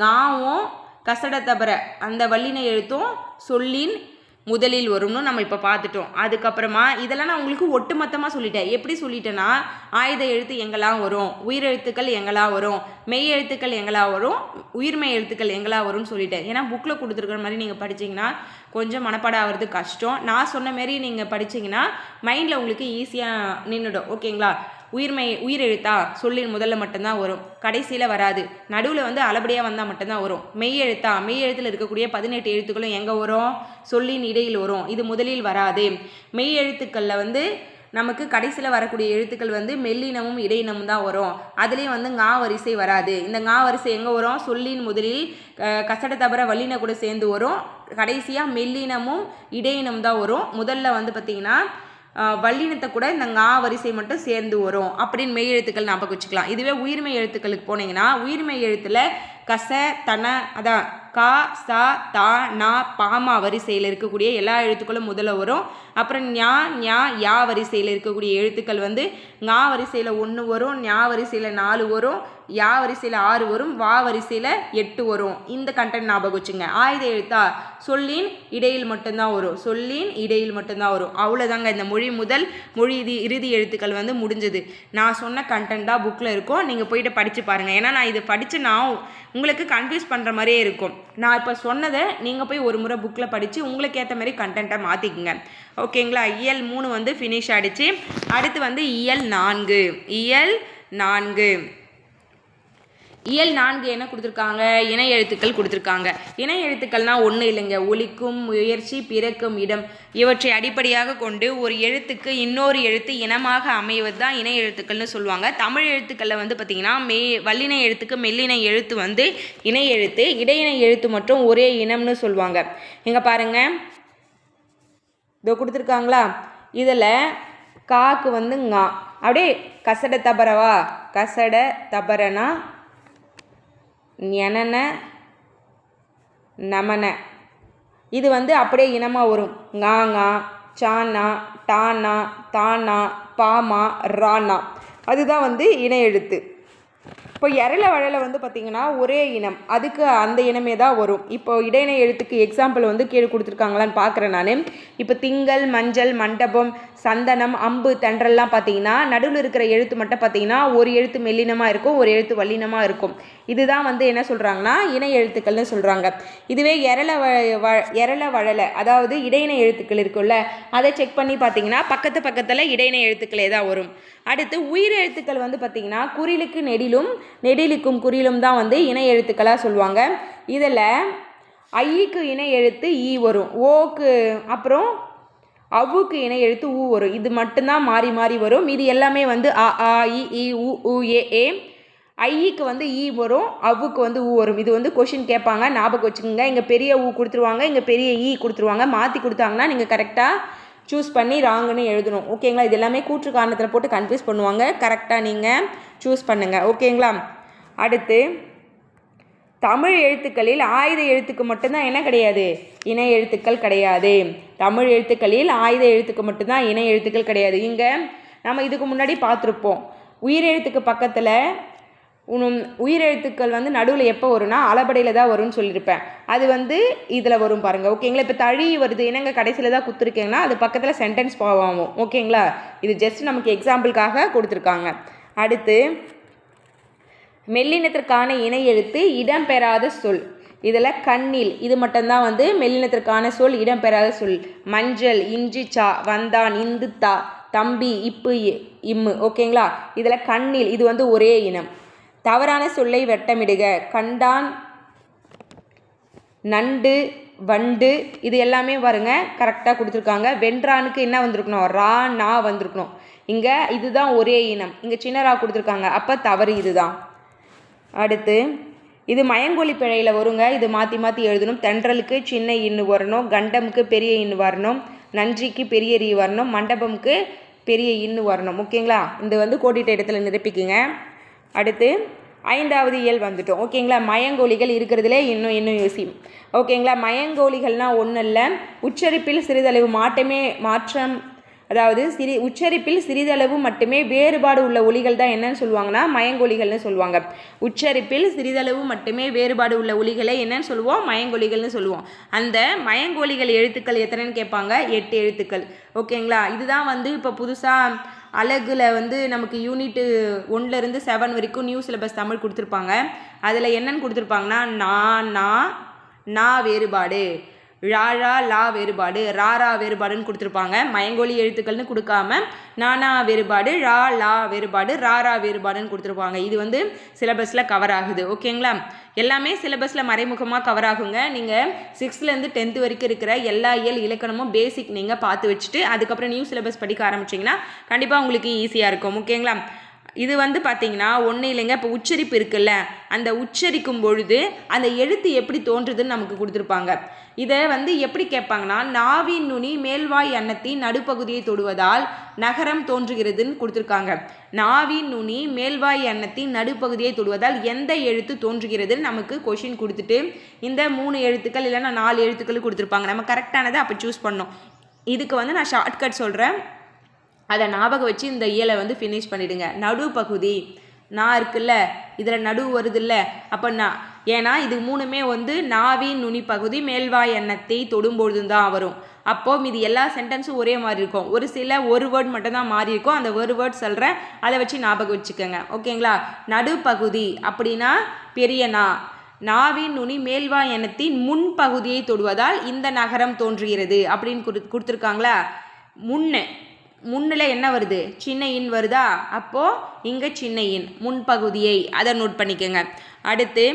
ngාவும் கசட தபர அந்த வல்லின எழுத்தும் சொல்லின் முதலில் வரும்னு நம்ம இப்போ பார்த்துட்டோம். அதுக்கப்புறமா இதெல்லாம் நான் உங்களுக்கு ஒட்டுமொத்தமாக சொல்லிட்டேன். எப்படி சொல்லிட்டேன்னா ஆயுத எழுத்து எங்கெல்லாம் வரும், உயிரெழுத்துக்கள் எங்கெல்லாம் வரும், மெய் எழுத்துக்கள் எங்கெல்லாம் வரும், உயிர்மெய் எழுத்துக்கள் எங்கெல்லாம் வரும்னு சொல்லிட்டேன். ஏன்னா புக்கில் கொடுத்துருக்குற மாதிரி நீங்கள் படிச்சிங்கன்னா கொஞ்சம் மனப்பாடம் ஆகிறது கஷ்டம். நான் சொன்ன மாரி நீங்கள் படிச்சிங்கன்னா மைண்டில் உங்களுக்கு ஈஸியாக நின்றுடும். ஓகேங்களா, உயிரெழுத்தா சொல்லின் முதல்ல மட்டும்தான் வரும், கடைசியில் வராது. நடுவில் வந்து அளபடியாக வந்தால் மட்டும்தான் வரும். மெய் எழுத்தா, மெய் எழுத்தில் இருக்கக்கூடிய 18 எழுத்துக்களும் எங்கே வரும், சொல்லின் இடையில் வரும். இது முதலில் வராது. மெய் எழுத்துக்களில் வந்து நமக்கு கடைசியில் வரக்கூடிய எழுத்துக்கள் வந்து மெல்லினமும் இடையினமும் தான் வரும். அதுலேயும் வந்து ngா வரிசை வராது. இந்த ngா வரிசை எங்கே வரும், சொல்லின் முதலில் கசட தவிர வல்லின கூட சேர்ந்து வரும். கடைசியாக மெல்லினமும் இடையினம் தான் வரும். முதல்ல வந்து பார்த்திங்கன்னா வல்லினத்தை கூட இந்த ngா வரிசை மட்டும் சேர்ந்து வரும் அப்படின்னு மெய் எழுத்துக்கள் ஞாபகம் வச்சுக்கலாம். இதுவே உயிர்மெய் எழுத்துக்களுக்கு போனீங்கன்னா உயிர்மெய் எழுத்தில் கச தன அதான் கா சா தா நா பாமா வரிசையில் இருக்கக்கூடிய எல்லா எழுத்துக்களும் முதல்ல வரும். அப்புறம் ஞா ஞா யா வரிசையில் இருக்கக்கூடிய எழுத்துக்கள் வந்து ngா வரிசையில் 1 வரும், ஞா வரிசையில் 4 வரும், யா வரிசையில் 6 வரும், வா வரிசையில் 8 வரும். இந்த கண்டென்ட் ஞாபகம் வச்சுங்க. ஆயுத எழுத்தா சொல்லின் இடையில் மட்டும்தான் வரும், சொல்லின் இடையில் மட்டும்தான் வரும். அவ்வளோதாங்க, இந்த மொழி முதல் மொழி இறுதி எழுத்துக்கள் வந்து முடிஞ்சது. நான் சொன்ன கண்டென்ட் தான் புக்கில் இருக்கும், நீங்கள் போயிட்டு படித்து பாருங்கள். ஏன்னா நான் இது படித்து நான் உங்களுக்கு கன்ஃபியூஸ் பண்ணுற மாதிரியே இருக்கும். நான் இப்போ சொன்னதை நீங்கள் போய் ஒரு முறை புக்கில் படித்து உங்களுக்கு ஏற்ற மாதிரி கண்டென்ட்டை மாற்றிக்குங்க. ஓகேங்களா, இயல் 3 வந்து ஃபினிஷ் ஆகிடுச்சு. அடுத்து வந்து இயல் 4. இயல் 4 என்ன கொடுத்துருக்காங்க, இணை எழுத்துக்கள் கொடுத்துருக்காங்க. இணை எழுத்துக்கள்னால் ஒன்றும் இல்லைங்க, ஒலிக்கும் முயற்சி, பிறக்கும் இடம், இவற்றை அடிப்படையாக கொண்டு ஒரு எழுத்துக்கு இன்னொரு எழுத்து இனமாக அமைவது தான் இணை எழுத்துக்கள்னு சொல்லுவாங்க. தமிழ் எழுத்துக்களில் வந்து பார்த்திங்கன்னா வல்லினை எழுத்துக்கு மெல்லினை எழுத்து வந்து இணை எழுத்து, இடையினை எழுத்து மற்றும் ஒரே இனம்னு சொல்லுவாங்க. இங்கே பாருங்கள், இதோ கொடுத்துருக்காங்களா, இதில் காக்கு வந்து ngா, அப்படியே கசட தபரவா, கசட தபரனா ஞனன நமன, இது வந்து அப்படியே இனமாக வரும். ngா சானா டானா தானா பாமா ரானா, அதுதான் வந்து இணை எழுத்து. இப்போ எரள வழல வந்து பார்த்திங்கன்னா ஒரே இனம், அதுக்கு அந்த இனமே தான் வரும். இப்போ இடையினை எழுத்துக்கு எக்ஸாம்பிள் வந்து கீழே கொடுத்துருக்காங்களான்னு பார்க்குறேன் நான். இப்போ திங்கள், மஞ்சள், மண்டபம், சந்தனம், அம்பு, தென்றல்லாம் பார்த்திங்கன்னா நடுவில் இருக்கிற எழுத்து மட்டும் பார்த்திங்கன்னா ஒரு எழுத்து மெல்லினமாக இருக்கும், ஒரு எழுத்து வல்லினமாக இருக்கும். இதுதான் வந்து என்ன சொல்கிறாங்கன்னா இணை எழுத்துக்கள்னு சொல்கிறாங்க. இதுவே எரள வழல அதாவது இடையினை எழுத்துக்கள் இருக்குல்ல, அதை செக் பண்ணி பார்த்திங்கன்னா பக்கத்தில் இடையினை எழுத்துக்களே தான் வரும். அடுத்து உயிர் எழுத்துக்கள் வந்து பார்த்திங்கன்னா குறிலுக்கு நெடிலும் நெடிலுக்கும் குறிலும் தான் வந்து இணை எழுத்துக்களாக சொல்லுவாங்க. இதில் ஐக்கு இணை எழுத்து ஈ வரும், ஓக்கு அப்புறம் அவுக்கு இணை எழுத்து ஊ வரும். இது மட்டும்தான் மாறி மாறி வரும். இது எல்லாமே வந்து அ ஆ இ உ உ ஏ. ஐக்கு வந்து ஈ வரும், அவுக்கு வந்து ஊ வரும். இது வந்து கொஷின் கேட்பாங்க, ஞாபகம் வச்சுக்கோங்க. இங்கே பெரிய ஊ கொடுத்துருவாங்க, இங்கே பெரிய ஈ கொடுத்துருவாங்க. மாற்றி கொடுத்தாங்கன்னா நீங்கள் கரெக்டாக சூஸ் பண்ணி ராங்குன்னு எழுதணும். ஓகேங்களா? இது எல்லாமே கூற்று காரணத்தில் போட்டு கன்ஃபியூஸ் பண்ணுவாங்க. கரெக்டாக நீங்கள் சூஸ் பண்ணுங்கள். ஓகேங்களா? அடுத்து தமிழ் எழுத்துக்களில் ஆயுத எழுத்துக்கு மட்டும்தான் என்ன கிடையாது, இணை எழுத்துக்கள் கிடையாது. தமிழ் எழுத்துக்களில் ஆயுத எழுத்துக்கு மட்டும்தான் இணை எழுத்துக்கள் கிடையாது. இங்கே நம்ம இதுக்கு முன்னாடி பார்த்துருப்போம், உயிரெழுத்துக்கு பக்கத்தில் உயிரெழுத்துக்கள் வந்து நடுவில் எப்போ வரும்னா அளபடையில் தான் வரும்னு சொல்லியிருப்பேன். அது வந்து இதில் வரும் பாருங்கள். ஓகேங்களா? இப்போ தழி வருது என்னங்க கடைசியில் தான் கொடுத்துருக்கீங்கன்னா அது பக்கத்தில் சென்டென்ஸ் ஆகும். ஓகேங்களா? இது ஜஸ்ட் நமக்கு எக்ஸாம்பிளுக்காக கொடுத்துருக்காங்க. அடுத்து மெல்லினத்திற்கான இணை எழுத்து இடம்பெறாத சொல். இதில் கண்ணில் இது மட்டும்தான் வந்து மெல்லினத்திற்கான சொல், இடம்பெறாத சொல். மஞ்சள், இஞ்சி, சா, வந்தான், இந்து, தா, தம்பி, இப்பு, இம்மு. ஓகேங்களா? இதில் கண்ணில் இது வந்து ஒரே இனம். தவறான சொல்லை வட்டமிடுக. கண்டான், நண்டு, வண்டு இது எல்லாமே பாருங்க கரெக்டாக கொடுத்துருக்காங்க. வென்றானுக்கு என்ன வந்திருக்கணும், ரா நா வந்திருக்கணும். இங்கே இதுதான் ஒரே இனம், இங்கே சின்ன ரா கொடுத்துருக்காங்க, அப்போ தவறு இதுதான். அடுத்து இது மயங்கொலி பிழையில் வருங்க. இது மாற்றி மாற்றி எழுதணும். தென்றலுக்கு சின்ன இன்னு வரணும், கண்டமுக்கு பெரிய இன்னு வரணும், நன்றிக்கு பெரிய ரீ வரணும், மண்டபமுக்கு பெரிய இன்னு வரணும். ஓகேங்களா? இந்த வந்து கோடிட்ட இடத்துல நிரப்பிக்குங்க. அடுத்து 5வது இயல் வந்துட்டோம். ஓகேங்களா? மயங்கோலிகள் இருக்கிறதுலே இன்னும் யோசி. ஓகேங்களா? மயங்கோலிகள்னால் ஒன்றும் இல்லை, உச்சரிப்பில் சிறிதளவு மாற்றம், அதாவது உச்சரிப்பில் சிறிதளவு மட்டுமே வேறுபாடு உள்ள ஒலிகள் தான் என்னன்னு சொல்லுவாங்கன்னா மயங்கொலிகள்னு சொல்லுவாங்க. உச்சரிப்பில் சிறிதளவு மட்டுமே வேறுபாடு உள்ள ஒலிகளை என்னன்னு சொல்லுவோம், மயங்கொலிகள்னு சொல்லுவோம். அந்த மயங்கொலிகள் எழுத்துக்கள் எத்தனைன்னு கேட்பாங்க, 8 எழுத்துக்கள். ஓகேங்களா? இதுதான் வந்து இப்போ புதுசாக அழகில் வந்து நமக்கு யூனிட் 1லேருந்து 7 வரைக்கும் நியூ சிலபஸ் தமிழ் கொடுத்துருப்பாங்க. அதில் என்னென்னு கொடுத்துருப்பாங்கன்னா நா வேறுபாடு, ழா லா வேறுபாடு, ரா வேறுபாடுன்னு கொடுத்துருப்பாங்க. மயங்கொலி எழுத்துக்கள்னு கொடுக்காம நானா வேறுபாடு, ழா லா வேறுபாடு, ரா வேறுபாடுன்னு கொடுத்துருப்பாங்க. இது வந்து சிலபஸில் கவர் ஆகுது. ஓகேங்களா? எல்லாமே சிலபஸில் மறைமுகமாக கவர் ஆகுங்க. நீங்கள் 6லேருந்து 10th வரைக்கும் இருக்கிற எல்லா இயல் இலக்கணமும் பேசிக் நீங்கள் பார்த்து வச்சுட்டு அதுக்கப்புறம் நியூ சிலபஸ் படிக்க ஆரம்பிச்சிங்கன்னா கண்டிப்பாக உங்களுக்கு ஈஸியாக இருக்கும். ஓகேங்களா? இது வந்து பார்த்திங்கன்னா ஒன்றும் இல்லைங்க, இப்போ உச்சரிப்பு இருக்குல்ல, அந்த உச்சரிக்கும் பொழுது அந்த எழுத்து எப்படி தோன்றுதுன்னு நமக்கு கொடுத்துருப்பாங்க. இதை வந்து எப்படி கேட்பாங்கன்னா நாவின் நுனி மேல்வாய் அன்னத்தின் நடுப்பகுதியை தொடுவதால் நகரம் தோன்றுகிறதுன்னு கொடுத்துருக்காங்க. நாவின் நுனி மேல்வாய் அன்னத்தின் நடுப்பகுதியை தொடுவதால் எந்த எழுத்து தோன்றுகிறதுன்னு நமக்கு கொஷின் கொடுத்துட்டு இந்த 3 எழுத்துக்கள் இல்லைன்னா 4 எழுத்துக்கள் கொடுத்துருப்பாங்க. நம்ம கரெக்டானதை அப்போ சூஸ் பண்ணோம். இதுக்கு வந்து நான் ஷார்ட்கட் சொல்கிறேன், அதை ஞாபகம் வச்சு இந்த இயலை வந்து ஃபினிஷ் பண்ணிவிடுங்க. நடுப்பகுதி நான் இருக்குல்ல, இதில் நடுவு வருது இல்லை, அப்போ நான் ஏன்னா இது 3மே வந்து நாவின் நுனி பகுதி மேல்வாய் அன்னத்தை தொடும்பொழுது தான் வரும். அப்போது இது எல்லா சென்டென்ஸும் ஒரே மாதிரி இருக்கும். ஒரு வேர்ட் மட்டும்தான் மாறி இருக்கும். அந்த ஒரு வேர்ட் சொல்கிறேன், அதை வச்சு ஞாபகம் வச்சுக்கோங்க. ஓகேங்களா? நடுப்பகுதி அப்படின்னா பெரிய நாவின் நுனி மேல்வாய் அன்னத்தின் முன்பகுதியை தொடுவதால் இந்த நகரம் தோன்றுகிறது அப்படின்னு கொடுத்துருக்காங்களா. முன்னில் என்ன வருது, சின்ன இன் வருதா, அப்போது இங்கே சின்ன இன் முன்பகுதியை, அதை நோட் பண்ணிக்கோங்க. அடுத்து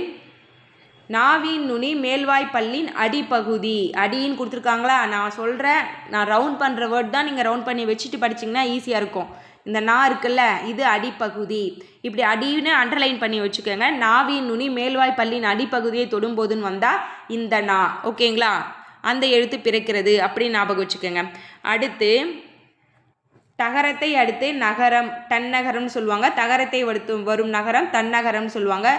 நாவின் நுனி மேல்வாய் பல்லின் அடிப்பகுதி, அடின்னு கொடுத்துருக்காங்களா. நான் சொல்கிறேன், நான் ரவுண்ட் பண்ணுற வேர்ட் தான் நீங்கள் ரவுண்ட் பண்ணி வச்சுட்டு படிச்சிங்கன்னா ஈஸியாக இருக்கும். இந்த நா இருக்குல்ல, இது அடிப்பகுதி. இப்படி அடின்னு அண்டர்லைன் பண்ணி வச்சுக்கோங்க. நாவின் நுனி மேல்வாய் பல்லின் அடிப்பகுதியை தொடும்போதுன்னு வந்தால் இந்த நா. ஓகேங்களா? அந்த எழுத்து பிறக்கிறது அப்படின்னு ஞாபகம் வச்சுக்கோங்க. அடுத்து தகரத்தை அடுத்து நகரம் தன்னகரம்னு சொல்லுவாங்க. தகரத்தை அடுத்து வரும் நகரம் தன்னகரம்னு சொல்லுவாங்க.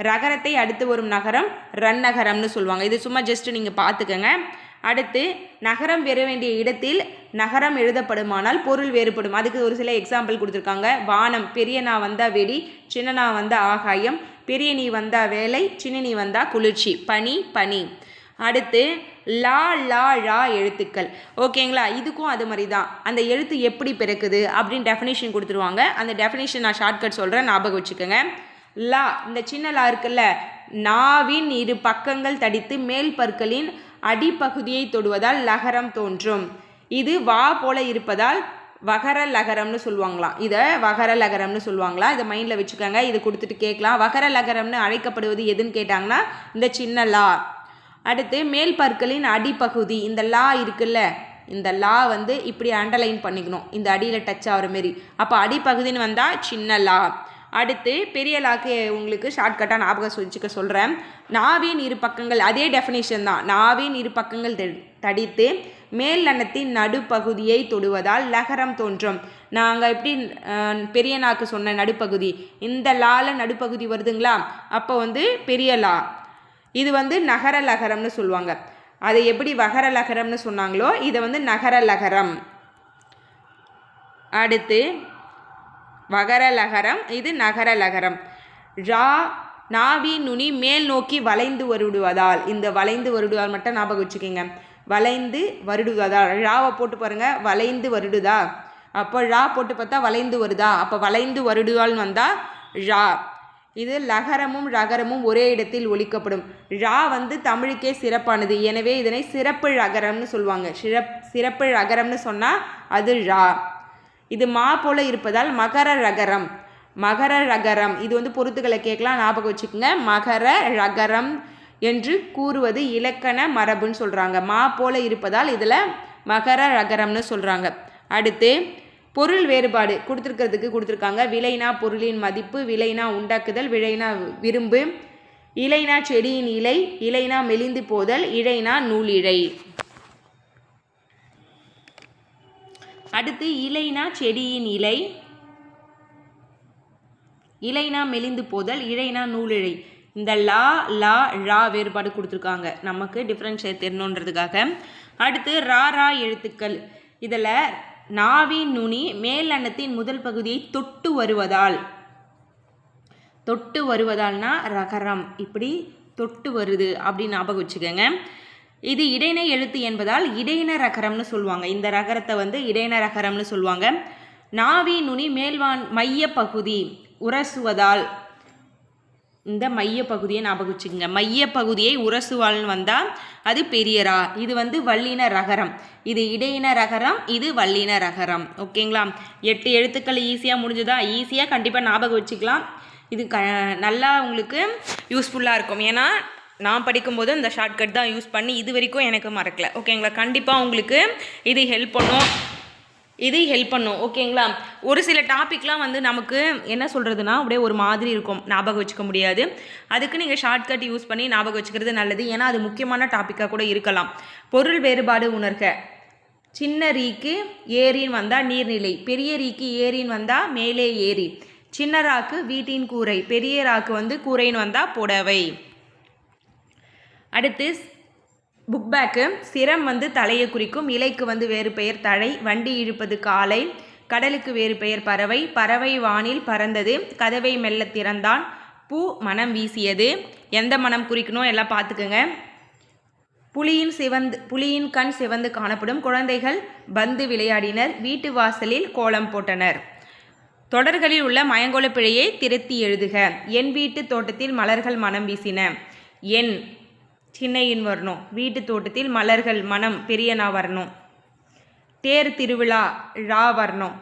ரகரத்தை அடுத்து வரும் நகரம் ரன்னகரம்னு சொல்லுவாங்க. இது சும்மா ஜஸ்ட் நீங்கள் பார்த்துக்கங்க. அடுத்து நகரம் வர வேண்டிய இடத்தில் நகரம் எழுதப்படுமானால் பொருள் வேறுபடும். அதுக்கு ஒரு சில எக்ஸாம்பிள் கொடுத்துருக்காங்க. வானம், பெரிய நா வந்தால் வெடி, சின்ன நா வந்தால் ஆகாயம், பெரிய நீ வந்தால் வேலை, சின்ன நீ வந்தால் குளிர்ச்சி, பனி. அடுத்து லா லா ழா எழுத்துக்கள். ஓகேங்களா? இதுக்கும் அது மாதிரி தான். அந்த எழுத்து எப்படி பிறக்குது அப்படின்னு டெஃபினேஷன் கொடுத்துருவாங்க. அந்த டெஃபினேஷன் நான் ஷார்ட்கட் சொல்கிறேன், ஞாபகம் வச்சுக்கோங்க. லா, இந்த சின்ன லா இருக்குல்ல, நாவின் 2 பக்கங்கள் தடித்து மேல் பற்களின் அடிப்பகுதியை தொடுவதால் லகரம் தோன்றும். இது வா போல இருப்பதால் வகர லகரம்னு சொல்லுவாங்களாம். இதை வகர லகரம்னு சொல்லுவாங்களாம். இதை மைண்டில் வச்சுக்கோங்க. இது கொடுத்துட்டு கேட்கலாம், வகர லகரம்னு அழைக்கப்படுவது எதுன்னு கேட்டாங்கன்னா இந்த சின்ன லா. அடுத்து மேல் பற்களின் அடிப்பகுதி, இந்த லா இருக்குல்ல, இந்த லா வந்து இப்படி அண்டர்லைன் பண்ணிக்கணும், இந்த அடியில் டச் ஆகிற மாரி. அப்போ அடிப்பகுதின்னு வந்தால் சின்ன லா. அடுத்து பெரிய லாக்கு உங்களுக்கு ஷார்ட்கட்டாக ஞாபகம் வச்சுக்க சொல்கிறேன். நாவின் இரு பக்கங்கள், அதே டெஃபினேஷன் தான். நாவின் இரு பக்கங்கள் தடித்து மேல் அன்னத்தின் நடுப்பகுதியை தொடுவதால் லகரம் தோன்றும். நாங்கள் எப்படி பெரிய நாக்கு சொன்ன நடுப்பகுதி, இந்த லால நடுப்பகுதி வருதுங்களா, அப்போ வந்து பெரிய லா. இது வந்து நகர லகரம்னு சொல்லுவாங்க. அதை எப்படி வகர லகரம்னு சொன்னாங்களோ இதை வந்து நகர லகரம். அடுத்து வகர லகரம், இது நகர லகரம். ரா நாவி நுனி மேல் நோக்கி வளைந்து வருடுவதால், இந்த வளைந்து வருடுவதால் மட்டும் ஞாபகம் வச்சுக்கோங்க. வளைந்து வருடுவதால், ராவை போட்டு பாருங்கள், வளைந்து வருடுதா, அப்போ ரா போட்டு பார்த்தா வளைந்து வருதா, அப்போ வளைந்து வருடுவால்னு வந்தால் ரா. இது லகரமும் ரகரமும் ஒரே இடத்தில் ஒலிக்கப்படும். ரா வந்து தமிழுக்கே சிறப்பானது, எனவே இதனை சிறப்பு ரகரம்னு சொல்லுவாங்க. சிறப்பு ரகரம்னு சொன்னால் அது ரா. இது மா போல இருப்பதால் மகர ரகரம். மகர ரகரம் இது வந்து பொருத்துக்களை கேட்கலாம், ஞாபகம் வச்சுக்கோங்க. மகர ரகரம் என்று கூறுவது இலக்கண மரபுன்னு சொல்கிறாங்க. மா போல இருப்பதால் இதில் மகர ரகரம்னு சொல்கிறாங்க. அடுத்து பொருள் வேறுபாடு கொடுத்துருக்காங்க. விளைனா பொருளின் மதிப்பு, விளைனா உண்டாக்குதல், விளைனா விரும்பு, இலைனா செடியின் இலை, இலைனா மெலிந்து போதல், இழைனா நூலிழை. அடுத்து இலைனா செடியின் இலை, இலைனா மெலிந்து போதல், இழைனா நூலிழை. இந்த லா லா ரா வேறுபாடு கொடுத்துருக்காங்க, நமக்கு டிஃப்ரென்ஷியேட் தெரியணுன்றதுக்காக. அடுத்து ரா ரா எழுத்துக்கள். இதில் நாவின் நுனி மேல் அன்னத்தின் முதல் பகுதியை தொட்டு வருவதால், தொட்டு வருவதால்னா ரகரம், இப்படி தொட்டு வருது அப்படின்னு ஞாபகம் வச்சுக்கோங்க. இது இடையின எழுத்து என்பதால் இடையின ரகரம்னு சொல்லுவாங்க. இந்த ரகரத்தை வந்து இடையின ரகரம்னு சொல்லுவாங்க. நாவின் நுனி மைய பகுதி உரசுவதால், இந்த மைய பகுதியை ஞாபகம் வச்சுக்கோங்க. மைய பகுதியை உரசுவால்னு வந்தால் அது பெரியரா. இது வந்து வல்லின ரகரம், இது இடையின ரகரம், இது வல்லின ரகரம். ஓகேங்களா? 8 எழுத்துக்கள் ஈஸியாக முடிஞ்சதா? ஈஸியாக கண்டிப்பாக ஞாபகம் வச்சுக்கலாம். இது நல்லா உங்களுக்கு யூஸ்ஃபுல்லாக இருக்கும். ஏன்னா நான் படிக்கும்போது இந்த ஷார்ட்கட் தான் யூஸ் பண்ணி இது வரைக்கும் எனக்கு மறக்கலை. ஓகேங்களா? கண்டிப்பாக உங்களுக்கு இது ஹெல்ப் பண்ணும். ஓகேங்களா? ஒரு சில டாப்பிக்லாம் வந்து நமக்கு என்ன சொல்கிறதுனா அப்படியே ஒரு மாதிரி இருக்கும், ஞாபகம் வச்சுக்க முடியாது. அதுக்கு நீங்கள் ஷார்ட்கட் யூஸ் பண்ணி ஞாபகம் வச்சுக்கிறது நல்லது. ஏன்னா அது முக்கியமான டாப்பிக்காக கூட இருக்கலாம். பொருள் வேறுபாடு உணர்க. சின்ன ரீக்கு ஏரின்னு வந்தால் நீர்நிலை, பெரிய ரீக்கு ஏரின்னு வந்தால் மேலே ஏரி, சின்ன ராக்கு வீட்டின் கூரை, பெரிய ராக்கு வந்து கூரைன்னு வந்தால் புடவை. அடுத்து புக் பேக்கு. சிரம் வந்து தலையை குறிக்கும், இலைக்கு வந்து வேறு பெயர் தழை, வண்டி இழுப்பது காலை, கடலுக்கு வேறு பெயர் பறவை, பறவை வானில் பறந்தது, கதவை மெல்ல திறந்தான், பூ மனம் வீசியது. எந்த மனம் குறிக்கணும் எல்லாம் பார்த்துக்கோங்க. புலியின் கண் சிவந்து காணப்படும், குழந்தைகள் பந்து விளையாடினர், வீட்டு வாசலில் கோலம் போட்டனர். தொடர்களில் உள்ள மயங்கோல பிழையை திருத்தி எழுதுக. என் வீட்டு தோட்டத்தில் மலர்கள் மனம் வீசின. என் சின்ன இன் வரணும். வீட்டு தோட்டத்தில் மலர்கள் மனம் பெரிய நா வரணும். தேர் திருவிழா ரா வரணும்.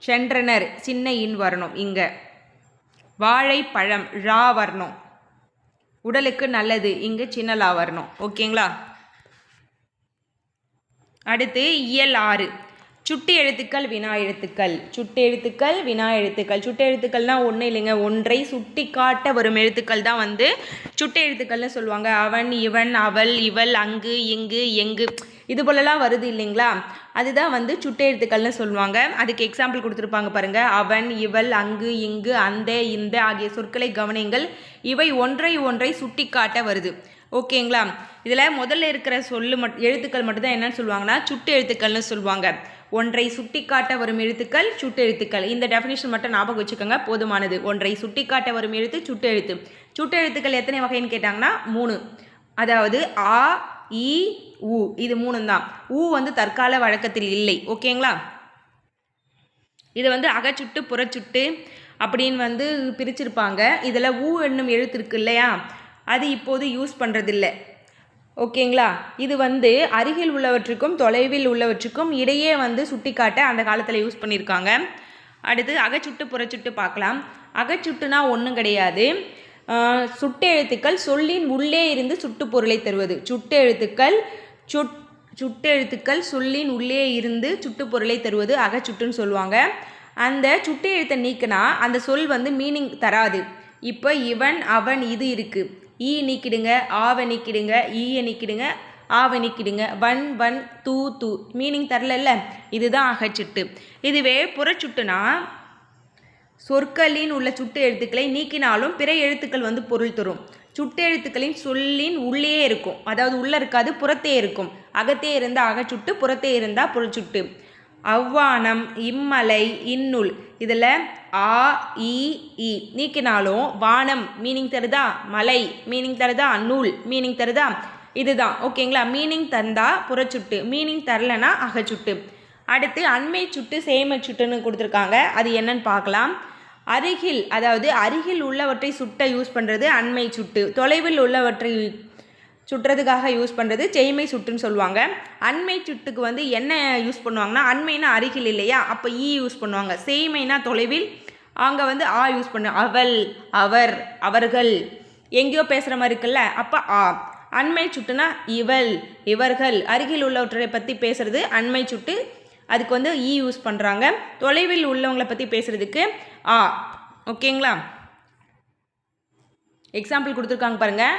சென்றனர் சின்ன இன் வரணும். இங்கே வாழைப்பழம் ரா வரணும். உடலுக்கு நல்லது இங்கு சின்ன லா வரணும். ஓகேங்களா? அடுத்து இயல் 6. சுட்டு எழுத்துக்கள் வினா எழுத்துக்கள். சுட்டு எழுத்துக்கள் வினா எழுத்துக்கள். சுட்டு எழுத்துக்கள்னால் ஒன்றும் இல்லைங்க, ஒன்றை சுட்டி காட்ட வரும் எழுத்துக்கள் தான் வந்து சுட்டு எழுத்துக்கள்னு சொல்லுவாங்க. அவன், இவன், அவள், இவள், அங்கு, இங்கு, எங்கு, இது போலலாம் வருது இல்லைங்களா, அதுதான் வந்து சுட்டு எழுத்துக்கள்னு சொல்லுவாங்க. அதுக்கு எக்ஸாம்பிள் கொடுத்துருப்பாங்க பாருங்கள். அவன், இவள், அங்கு, இங்கு, அந்த, இந்த ஆகிய சொற்களை கவனியுங்கள். இவை ஒன்றை சுட்டி காட்ட வருது. ஓகேங்களா? இதில் முதல்ல இருக்கிற எழுத்துக்கள் மட்டும்தான் என்னன்னு சொல்லுவாங்கன்னா சுட்டு எழுத்துக்கள்னு சொல்லுவாங்க. ஒன்றை சுட்டி காட்ட வரும் எழுத்துக்கள் சுட்டு எழுத்துக்கள். இந்த டெஃபினேஷன் மட்டும் ஞாபகம் வச்சுக்கோங்க, போதுமானது. ஒன்றை சுட்டி காட்ட வரும் எழுத்து சுட்டு எழுத்து. சுட்டு எழுத்துக்கள் எத்தனை வகைன்னு கேட்டாங்கன்னா 3. அதாவது ஆ, இ, உ, இது 3 தான். ஊ வந்து தற்கால வழக்கத்தில் இல்லை. ஓகேங்களா? இது வந்து அகச்சுட்டு புறச்சுட்டு அப்படின்னு வந்து பிரிச்சிருப்பாங்க. இதில் ஊ என்னும் எழுத்து இருக்கு இல்லையா, அது இப்போது யூஸ் பண்ணுறதில்லை. ஓகேங்களா? இது வந்து அருகில் உள்ளவற்றுக்கும் தொலைவில் உள்ளவற்றுக்கும் இடையே வந்து சுட்டி காட்ட அந்த காலத்தில் யூஸ் பண்ணியிருக்காங்க. அடுத்து அகச்சுட்டு புறச்சுட்டு பார்க்கலாம். அகச்சுட்டுனா ஒன்றும் கிடையாது, சுட்டெழுத்துக்கள் சொல்லின் உள்ளே இருந்து சுட்டு பொருளை தருவது. சுட்டெழுத்துக்கள் சொல்லின் உள்ளே இருந்து சுட்டு பொருளை தருவது அகச்சுட்டுன்னு சொல்லுவாங்க. அந்த சுட்டு எழுத்தை நீக்கினா அந்த சொல் வந்து மீனிங் தராது. இப்போ இவன் அவன் இது இருக்குது, ஈ நீக்கிடுங்க, ஆவை நீக்கிடுங்க, ஈயை நீக்கிடுங்க, ஆவை நீக்கிடுங்க, வன் வன் தூ தூ மீனிங் தரல, இதுதான் அகச்சுட்டு. இதுவே புறச்சுட்டுனா சொற்களின் உள்ள சுட்டு எழுத்துக்களை நீக்கினாலும் பிற எழுத்துக்கள் வந்து பொருள் தரும். சுட்டு எழுத்துக்களின் சொல்லின் உள்ளே இருக்கும், அதாவது உள்ளே இருக்காது, புறத்தே இருக்கும். அகத்தே இருந்தால் அகச்சுட்டு, புறத்தே இருந்தால் புறச்சுட்டு. அவ்வானம், இம்மலை, இந்நூல் இதில் ஆ இ நீக்கினாலும் வானம் மீனிங் தருதா, மலை மீனிங் தருதா, நூல் மீனிங் தருதா, இதுதான். ஓகேங்களா? மீனிங் தந்தா புறச்சுட்டு, மீனிங் தரலனா அகச்சுட்டு. அடுத்து அண்மை சுட்டு சேமை சுட்டுன்னு கொடுத்துருக்காங்க. அது என்னன்னு பார்க்கலாம். அருகில், அதாவது அருகில் உள்ளவற்றை சுட்ட யூஸ் பண்ணுறது அண்மை சுட்டு. தொலைவில் உள்ளவற்றை சுட்டுறதுக்காக யூஸ் பண்ணுறது செய்மை சுட்டுன்னு சொல்லுவாங்க. அண்மை சுட்டுக்கு வந்து என்ன யூஸ் பண்ணுவாங்கன்னா, அண்மைனா அருகில் இல்லையா, அப்போ ஈ யூஸ் பண்ணுவாங்க. செய்மைனா தொலைவில், அங்கே வந்து ஆ யூஸ் பண்ணு. அவள், அவர், அவர்கள், எங்கேயோ பேசுகிற மாதிரி இருக்குல்ல, அப்போ ஆ. அண்மை சுட்டுனா இவள், இவர்கள், அருகில் உள்ளவற்றை பற்றி பேசுகிறது அண்மை சுட்டு. அதுக்கு வந்து ஈ யூஸ் பண்ணுறாங்க. தொலைவில் உள்ளவங்களை பற்றி பேசுகிறதுக்கு ஆ. ஓகேங்களா? எக்ஸாம்பிள் கொடுத்துருக்காங்க பாருங்கள்.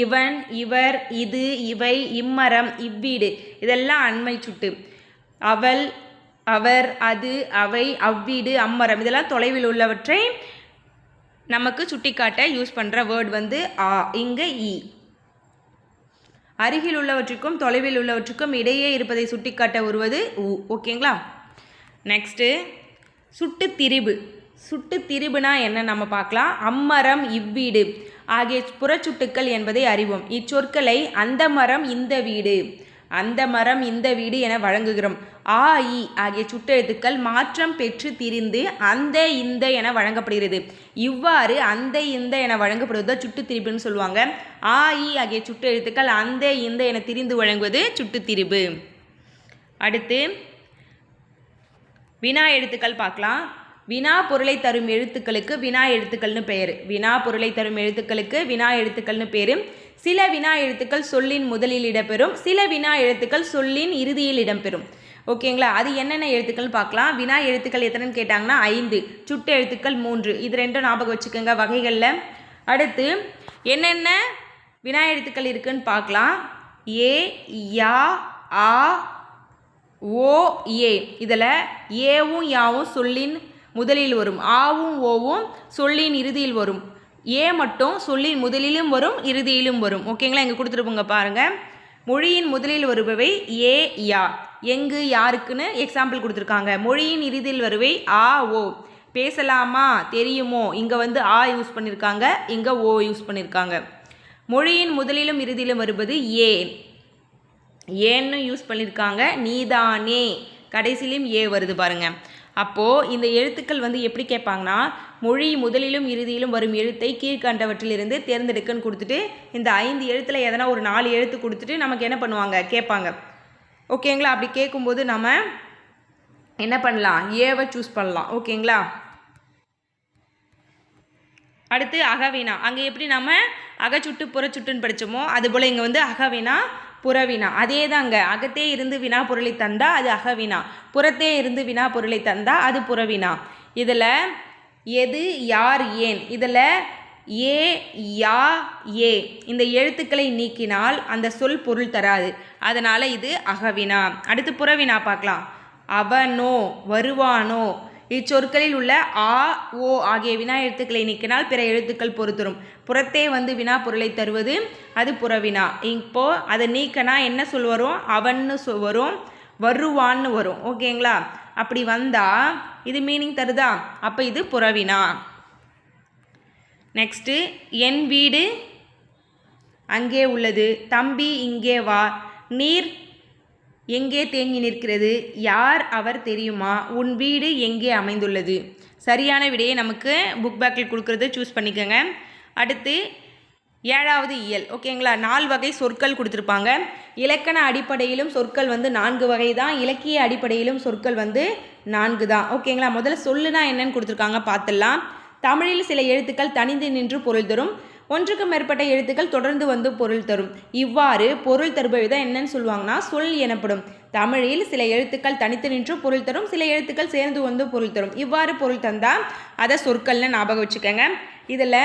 இவன், இவர், இது, இவை, இம்மரம், இவ்வீடு இதெல்லாம் அண்மை சுட்டு. அவள், அவர், அது, அவை, அவ்வீடு, அம்மரம் இதெல்லாம் தொலைவில் உள்ளவற்றை நமக்கு சுட்டிக்காட்ட யூஸ் பண்ணுற வேர்டு வந்து ஆ. இங்கே ஈ. அருகில் உள்ளவற்றுக்கும் தொலைவில் உள்ளவற்றுக்கும் இடையே இருப்பதை சுட்டிக்காட்ட வருவது ஊ. ஓகேங்களா? நெக்ஸ்ட்டு சுட்டு திரிபு. சுட்டு திரிபுனா என்ன நம்ம பார்க்கலாம். அம்மரம், இவ்வீடு ஆகிய புறச்சுட்டுக்கள் என்பதை அறிவோம். இச்சொற்களை அந்த மரம், இந்த வீடு, அந்த மரம், இந்த வீடு என வழங்குகிறோம். ஆ இ ஆகிய சுட்டெழுத்துக்கள் மாற்றம் பெற்று திரிந்து அந்த, இந்த என வழங்கப்படுகிறது. இவ்வாறு அந்த, இந்த என வழங்கப்படுவதை சுட்டு திரிபுன்னு சொல்லுவாங்க. ஆ இ ஆகிய சுட்டெழுத்துக்கள் அந்த, இந்த என திரிந்து வழங்குவது சுட்டு திரிபு. அடுத்து வினா எழுத்துக்கள் பார்க்கலாம். வினா பொருளை தரும் எழுத்துக்களுக்கு வினா எழுத்துக்கள்னு பெயர். வினா பொருளை தரும் எழுத்துக்களுக்கு வினா எழுத்துக்கள்னு பேர். சில வினா எழுத்துக்கள் சொல்லின் முதலில் இடம்பெறும், சில வினா எழுத்துக்கள் சொல்லின் இறுதியில் இடம்பெறும். ஓகேங்களா? அது என்னென்ன எழுத்துக்கள் பார்க்கலாம். வினா எழுத்துக்கள் எத்தனைன்னு கேட்டாங்கன்னா 5, சுட்டு எழுத்துக்கள் 3. இது ரெண்டும் ஞாபகம் வச்சுக்கோங்க வகைகளில். அடுத்து என்னென்ன வினா எழுத்துக்கள் இருக்குன்னு பார்க்கலாம். ஏ, யா, ஆ, ஓ, ஏ. இதில் ஏவும் யாவும் சொல்லின் முதலில் வரும், ஆவும் ஓவும் சொல்லின் இறுதியில் வரும். ஏ மட்டும் சொல்லின் முதலிலும் வரும், இறுதியிலும் வரும். ஓகேங்களா? இங்கே கொடுத்துருப்போங்க பாருங்கள். மொழியின் முதலில் வருபவை ஏ, யா. எங்கு, யாருக்குன்னு எக்ஸாம்பிள் கொடுத்துருக்காங்க. மொழியின் இறுதியில் வருவை ஆ, ஓ. பேசலாமா, தெரியுமோ, இங்கே வந்து ஆ யூஸ் பண்ணியிருக்காங்க, இங்கே ஓ யூஸ் பண்ணியிருக்காங்க. மொழியின் முதலிலும் இறுதியிலும் வருவது ஏ, ஏன்னு யூஸ் பண்ணியிருக்காங்க. நீதானே கடைசியிலும் ஏ வருது பாருங்கள். அப்போது இந்த எழுத்துக்கள் வந்து எப்படி கேட்பாங்கன்னா, மொழி முதலிலும் இறுதியிலும் வரும் எழுத்தை கீழ்கண்டவற்றிலிருந்து தேர்ந்தெடுக்கன்னு கொடுத்துட்டு இந்த 5 எழுத்தில் எதனா ஒரு 4 எழுத்து கொடுத்துட்டு நமக்கு என்ன பண்ணுவாங்க, கேட்பாங்க. ஓகேங்களா? அப்படி கேட்கும்போது நம்ம என்ன பண்ணலாம், ஏவை சூஸ் பண்ணலாம். ஓகேங்களா? அடுத்து அகவினா. அங்கே எப்படி நம்ம அகச்சுட்டு புறச்சுட்டுன்னு படித்தோமோ அதுபோல் இங்கே வந்து அகவினா புறவினா. அதே தாங்க. அகத்தே இருந்து வினா பொருளை தந்தால் அது அகவினா, புறத்தே இருந்து வினா பொருளை தந்தால் அது புறவினா. இதில் எது, யார், ஏன், இதில் ஏ, யா, ஏ இந்த எழுத்துக்களை நீக்கினால் அந்த சொல் பொருள் தராது. அதனால் இது அகவினா. அடுத்து புறவினா பார்க்கலாம். அவனோ, வருவானோ இச்சொற்களில் உள்ள ஆ, ஓ ஆகிய வினா எழுத்துக்களை நீக்கினால் பிற எழுத்துக்கள் பொருத்தரும். புறத்தே வந்து வினா பொருளை தருவது அது புறவினா. இப்போது அதை நீக்கினா என்ன சொல் வரும், அவன்னு வரும், வருவான்னு வரும். ஓகேங்களா? அப்படி வந்தால் இது மீனிங் தருதா, அப்போ இது புறவினா. நெக்ஸ்ட்டு என் வீடு அங்கே உள்ளது, தம்பி இங்கே வா, நீர் எங்கே தேங்கி நிற்கிறது, யார் அவர் தெரியுமா, உன் வீடு எங்கே அமைந்துள்ளது. சரியான விடையை நமக்கு புக் பேக்கில் கொடுக்குறது சூஸ் பண்ணிக்கோங்க. அடுத்து 7வது இயல். ஓகேங்களா? 4 வகை சொற்கள் கொடுத்துருப்பாங்க. இலக்கண அடிப்படையிலும் சொற்கள் வந்து 4 வகை தான், இலக்கிய அடிப்படையிலும் சொற்கள் வந்து 4 தான். ஓகேங்களா? முதல்ல சொல்லுனா என்னன்னு கொடுத்துருக்காங்க பார்த்துடலாம். தமிழில் சில எழுத்துக்கள் தனித்து நின்று பொருள் தரும், ஒன்றுக்கு மேற்பட்ட எழுத்துக்கள் தொடர்ந்து வந்து பொருள் தரும். இவ்வாறு பொருள் தருபவை தான் என்னன்னு சொல்லுவாங்கன்னா சொல் எனப்படும். தமிழில் சில எழுத்துக்கள் தனித்து நின்று பொருள் தரும், சில எழுத்துக்கள் சேர்ந்து வந்து பொருள் தரும். இவ்வாறு பொருள் தந்தால் அதை சொற்கள்னு ஞாபகம் வச்சுக்கோங்க. இதில்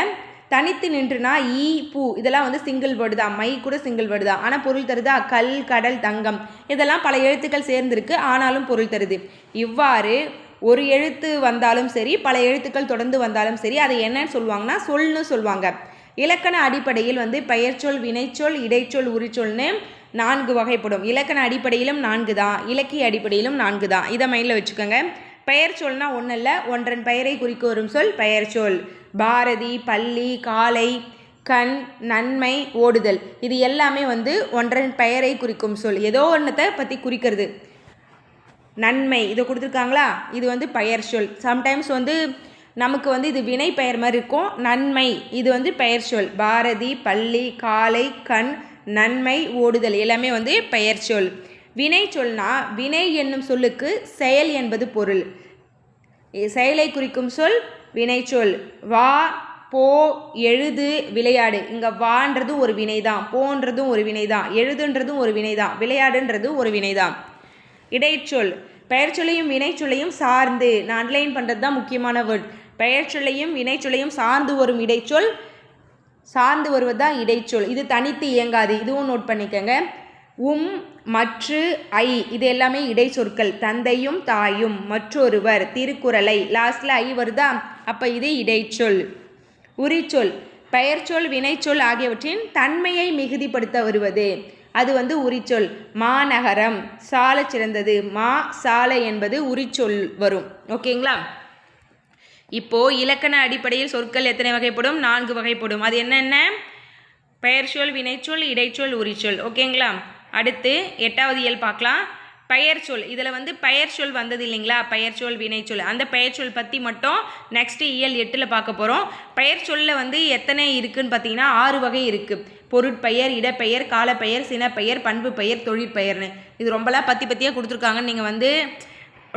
தனித்து நின்றுனா ஈ பூ இதெல்லாம் வந்து சிங்கிள் வேர்டு தான், மை கூட சிங்கிள் வேர்டு தான், ஆனால் பொருள் தருதா கல் கடல் தங்கம் இதெல்லாம் பல எழுத்துக்கள் சேர்ந்துருக்கு ஆனாலும் பொருள் தருது. இவ்வாறு ஒரு எழுத்து வந்தாலும் சரி பல எழுத்துக்கள் தொடர்ந்து வந்தாலும் சரி அதை என்னன்னு சொல்லுவாங்கன்னா சொல்னு சொல்லுவாங்க. இலக்கண அடிப்படையில் வந்து பெயர்ச்சொல், வினைச்சொல், இடைச்சொல், உரிச்சொல்னு 4 வகைப்படும். இலக்கண அடிப்படையிலும் 4 தான், இலக்கிய அடிப்படையிலும் 4 தான். இதை மைண்டில் வச்சுக்கோங்க. பெயர் சொல்னா ஒன்றும் இல்லை, ஒன்றன் பெயரை குறிக்க வரும் சொல் பெயர் சொல். பாரதி, பள்ளி, காலை, கண், நன்மை, ஓடுதல் இது எல்லாமே வந்து ஒன்றன் பெயரை குறிக்கும் சொல். ஏதோ ஒன்றத்தை பற்றி குறிக்கிறது. நன்மை இதை கொடுத்துருக்காங்களா, இது வந்து பெயர் சொல். சம்டைம்ஸ் வந்து நமக்கு வந்து இது வினை பெயர் மாதிரி இருக்கும். நன்மை இது வந்து பெயர் சொல். பாரதி, பள்ளி, காலை, கண், நன்மை, ஓடுதல் எல்லாமே வந்து பெயர் சொல். வினை சொல்னா வினை என்னும் சொல்லுக்கு செயல் என்பது பொருள். செயலை குறிக்கும் சொல் வினை சொல். வா, போ, எழுது, விளையாடு. இங்கே வான்றதும் ஒரு வினை தான், போன்றதும் ஒரு வினை தான், எழுதுன்றதும் ஒரு வினை தான், விளையாடுன்றது ஒரு வினை தான். இடைச்சொல் பெயர் சொல்லையும் வினை சொல்லையும் சார்ந்து, நான் அண்டர்லைன் பண்ணுறது தான் முக்கியமான வேர்ட். பெயர் சொல்லையும் வினை சொல்லையும் சார்ந்து வரும் இடைச்சொல், சார்ந்து வருவது தான் இடைச்சொல். இது தனித்து இயங்காது, இதுவும் நோட் பண்ணிக்கோங்க. மற்று, ஐ இது எல்லாமே இடைச்சொற்கள். தந்தையும் தாயும், மற்றொருவர், திருக்குறளை லாஸ்டில் ஐ வருதா, அப்போ இது இடைச்சொல். உரிச்சொல் பெயர்ச்சொல், வினைச்சொல் ஆகியவற்றின் தன்மையை மிகுதிப்படுத்த வருவது அது வந்து உரிச்சொல். மாநகரம், சால சிறந்தது, மா சால என்பது உரிச்சொல் வரும். ஓகேங்களா? இப்போது இலக்கண அடிப்படையில் சொற்கள் எத்தனை வகைப்படும்? 4 வகைப்படும். அது என்னென்ன? பெயர்ச்சொல், வினைச்சொல், இடைச்சொல், உரிச்சொல். ஓகேங்களா? அடுத்து 8வது இயல் பார்க்கலாம். பெயர்ச்சொல் இதில் வந்து பெயர்ச்சொல் வந்தது இல்லைங்களா, பெயர்ச்சொல், வினைச்சொல். அந்த பெயர்ச்சொல் பற்றி மட்டும் நெக்ஸ்ட் இயல் 8ல் பார்க்க போகிறோம். பெயர்ச்சொல்லில் வந்து எத்தனை இருக்குதுன்னு பார்த்தீங்கன்னா 6 வகை இருக்குது. பொருட்பெயர், இடப்பெயர், காலப்பெயர், சினப்பெயர், பண்பு பெயர், தொழிற்பெயர்னு. இது ரொம்பலாம் பற்றியாக கொடுத்துருக்காங்கன்னு நீங்கள் வந்து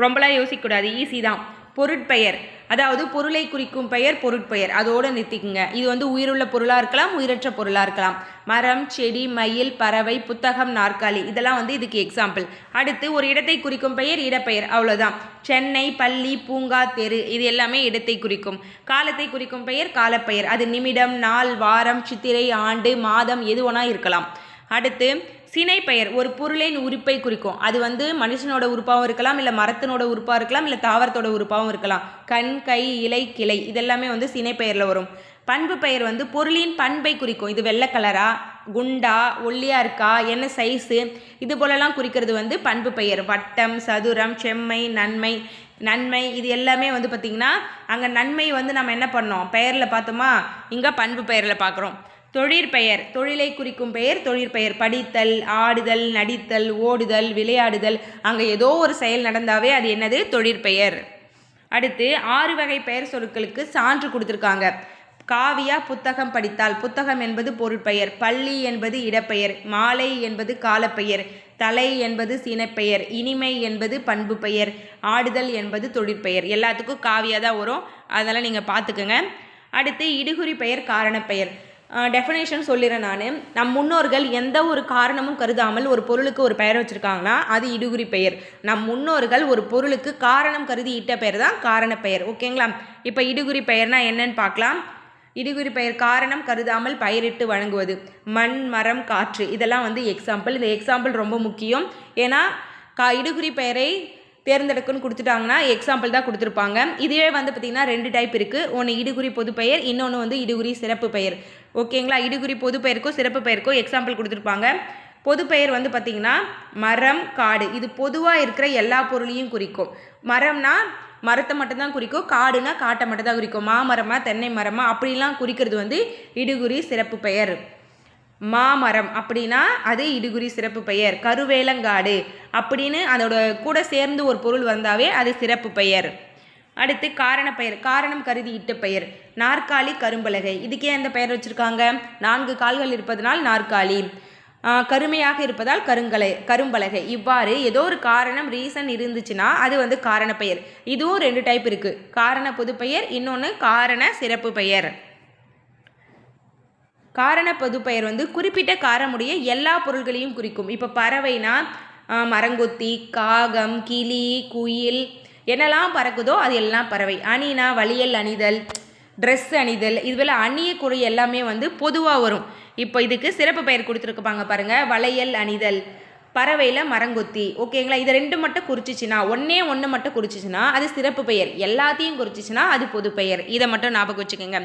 ரொம்பலாம் யோசிக்கக்கூடாது, ஈஸி தான். பொருட்பெயர் அதாவது பொருளை குறிக்கும் பெயர் பொருட்பெயர், அதோடு நிறுத்திக்குங்க. இது வந்து உயிருள்ள பொருளாக இருக்கலாம், உயிரற்ற பொருளாக இருக்கலாம். மரம், செடி, மயில், பறவை, புத்தகம், நாற்காலி இதெல்லாம் வந்து இதுக்கு எக்ஸாம்பிள். அடுத்து ஒரு இடத்தை குறிக்கும் பெயர் இடப்பெயர், அவ்வளோதான். சென்னை, பள்ளி, பூங்கா, தெரு இது எல்லாமே இடத்தை குறிக்கும். காலத்தை குறிக்கும் பெயர் காலப்பெயர், அது நிமிடம், நாள், வாரம், சித்திரை, ஆண்டு, மாதம் எது வேணா இருக்கலாம். அடுத்து சினைப்பெயர் ஒரு பொருளின் உறுப்பை குறிக்கும். அது வந்து மனுஷனோட உறுப்பாகவும் இருக்கலாம், இல்லை மரத்தினோட உறுப்பாக இருக்கலாம், இல்லை தாவரத்தோட உறுப்பாகவும் இருக்கலாம். கண், கை, இலை, கிளை இதெல்லாமே வந்து சினைப்பெயரில் வரும். பண்பு பெயர் வந்து பொருளின் பண்பை குறிக்கும். இது வெள்ளை கலரா, குண்டா, ஒல்லியாக இருக்கா, என்ன சைஸு இது போலலாம் குறிக்கிறது வந்து பண்பு பெயர். வட்டம், சதுரம், செம்மை, நன்மை இது எல்லாமே வந்து பார்த்திங்கன்னா அங்கே நன்மை வந்து நம்ம என்ன பண்ணோம் பெயரில் பார்த்தோமா, இங்கே பண்பு பெயரில் பார்க்குறோம். தொழிற்பெயர் தொழிலை குறிக்கும் பெயர் தொழிற்பெயர். படித்தல், ஆடுதல், நடித்தல், ஓடுதல், விளையாடுதல் அங்கே ஏதோ ஒரு செயல் நடந்தாவே அது என்னது தொழிற்பெயர். அடுத்து 6 வகை பெயர் சொற்களுக்கு சான்று கொடுத்துருக்காங்க. காவியா புத்தகம் படித்தால், புத்தகம் என்பது பொருட்பெயர். பள்ளி என்பது இடப்பெயர். மாலை என்பது காலப்பெயர். தலை என்பது சினப்பெயர். இனிமை என்பது பண்பு பெயர். ஆடுதல் என்பது தொழிற்பெயர். எல்லாத்துக்கும் காவியா தான் வரும், அதெல்லாம் நீங்கள் பார்த்துக்கோங்க. அடுத்து இடுகுறி பெயர் காரணப்பெயர். டெஃபினேஷன் சொல்லிடுறேன். நம் முன்னோர்கள் எந்த ஒரு காரணமும் கருதாமல் ஒரு பொருளுக்கு ஒரு பெயர் வச்சுருக்காங்கன்னா அது இடுகுறி பெயர். நம் முன்னோர்கள் ஒரு பொருளுக்கு காரணம் கருதி இட்ட பெயர் தான் காரணப்பெயர். ஓகேங்களா? இப்போ இடுகுறி பெயர்னா என்னன்னு பார்க்கலாம். இடுகுறி பெயர் காரணம் கருதாமல் பெயரிட்டு வழங்குவது. மண், மரம், காற்று இதெல்லாம் வந்து எக்ஸாம்பிள். இந்த எக்ஸாம்பிள் ரொம்ப முக்கியம். ஏன்னா இடுகுறி பெயரை தேர்ந்தெடுக்குன்னு கொடுத்துட்டாங்கன்னா எக்ஸாம்பிள் தான் கொடுத்துருப்பாங்க. இதுவே வந்து பார்த்திங்கன்னா 2 டைப் இருக்குது. ஒன்று இடுகுறி பொது பெயர், இன்னொன்று வந்து இடுகுறி சிறப்பு பெயர். ஓகேங்களா? இடுகுறி பொது பெயருக்கும் சிறப்பு பெயருக்கும் எக்ஸாம்பிள் கொடுத்துருப்பாங்க. பொது பெயர் வந்து பார்த்திங்கன்னா மரம், காடு இது பொதுவாக இருக்கிற எல்லா பொருளையும் குறிக்கும். மரம்னா மரத்தை மட்டும்தான் குறிக்கும், காடுனா காட்டை மட்டும் தான் குறிக்கும். மாமரமா, தென்னை மரமா அப்படிலாம் குறிக்கிறது வந்து இடுகுறி சிறப்பு பெயர். மாமரம் அப்படின்னா அது இடுகுறி சிறப்பு பெயர். கருவேலங்காடு அப்படின்னு அதோட கூட சேர்ந்து ஒரு பொருள் வந்தாவே அது சிறப்பு பெயர். அடுத்து காரணப்பெயர் காரணம் கருதி இட்ட பெயர். நாற்காலி, கரும்பலகை இதுக்கே அந்த பெயர் வச்சுருக்காங்க. 4 கால்கள் இருப்பதனால் நாற்காலி. கருமையாக இருப்பதால் கரும்பலகை. இவ்வாறு ஏதோ ஒரு காரணம் ரீசன் இருந்துச்சுன்னா அது வந்து காரண பெயர். இதுவும் 2 டைப் இருக்குது, காரண பொதுப்பெயர், இன்னொன்று காரண சிறப்பு பெயர். காரண பொதுப்பெயர் வந்து குறிப்பிட்ட காரமுடைய எல்லா பொருள்களையும் குறிக்கும். இப்போ பறவைனா மரங்கொத்தி, காகம், கிளி, குயில் என்னெல்லாம் பறக்குதோ அது எல்லாம் பறவை. அணினா வளையல் அணிதல், ட்ரெஸ் அணிதல், இதுபோல் அணியக்கூடிய எல்லாமே வந்து பொதுவாக வரும். இப்போ இதுக்கு சிறப்பு பெயர் கொடுத்துருப்பாங்க பாருங்கள், வளையல் அணிதல், பறவையில் மரங்கொத்தி. ஓகேங்களா, இதை 2 மட்டும் குறிச்சிச்சுன்னா, ஒன்று மட்டும் குறிச்சிச்சுன்னா அது சிறப்பு பெயர், எல்லாத்தையும் குறிச்சிச்சுன்னா அது பொது பெயர். இதை மட்டும் ஞாபகம் வச்சுக்கோங்க.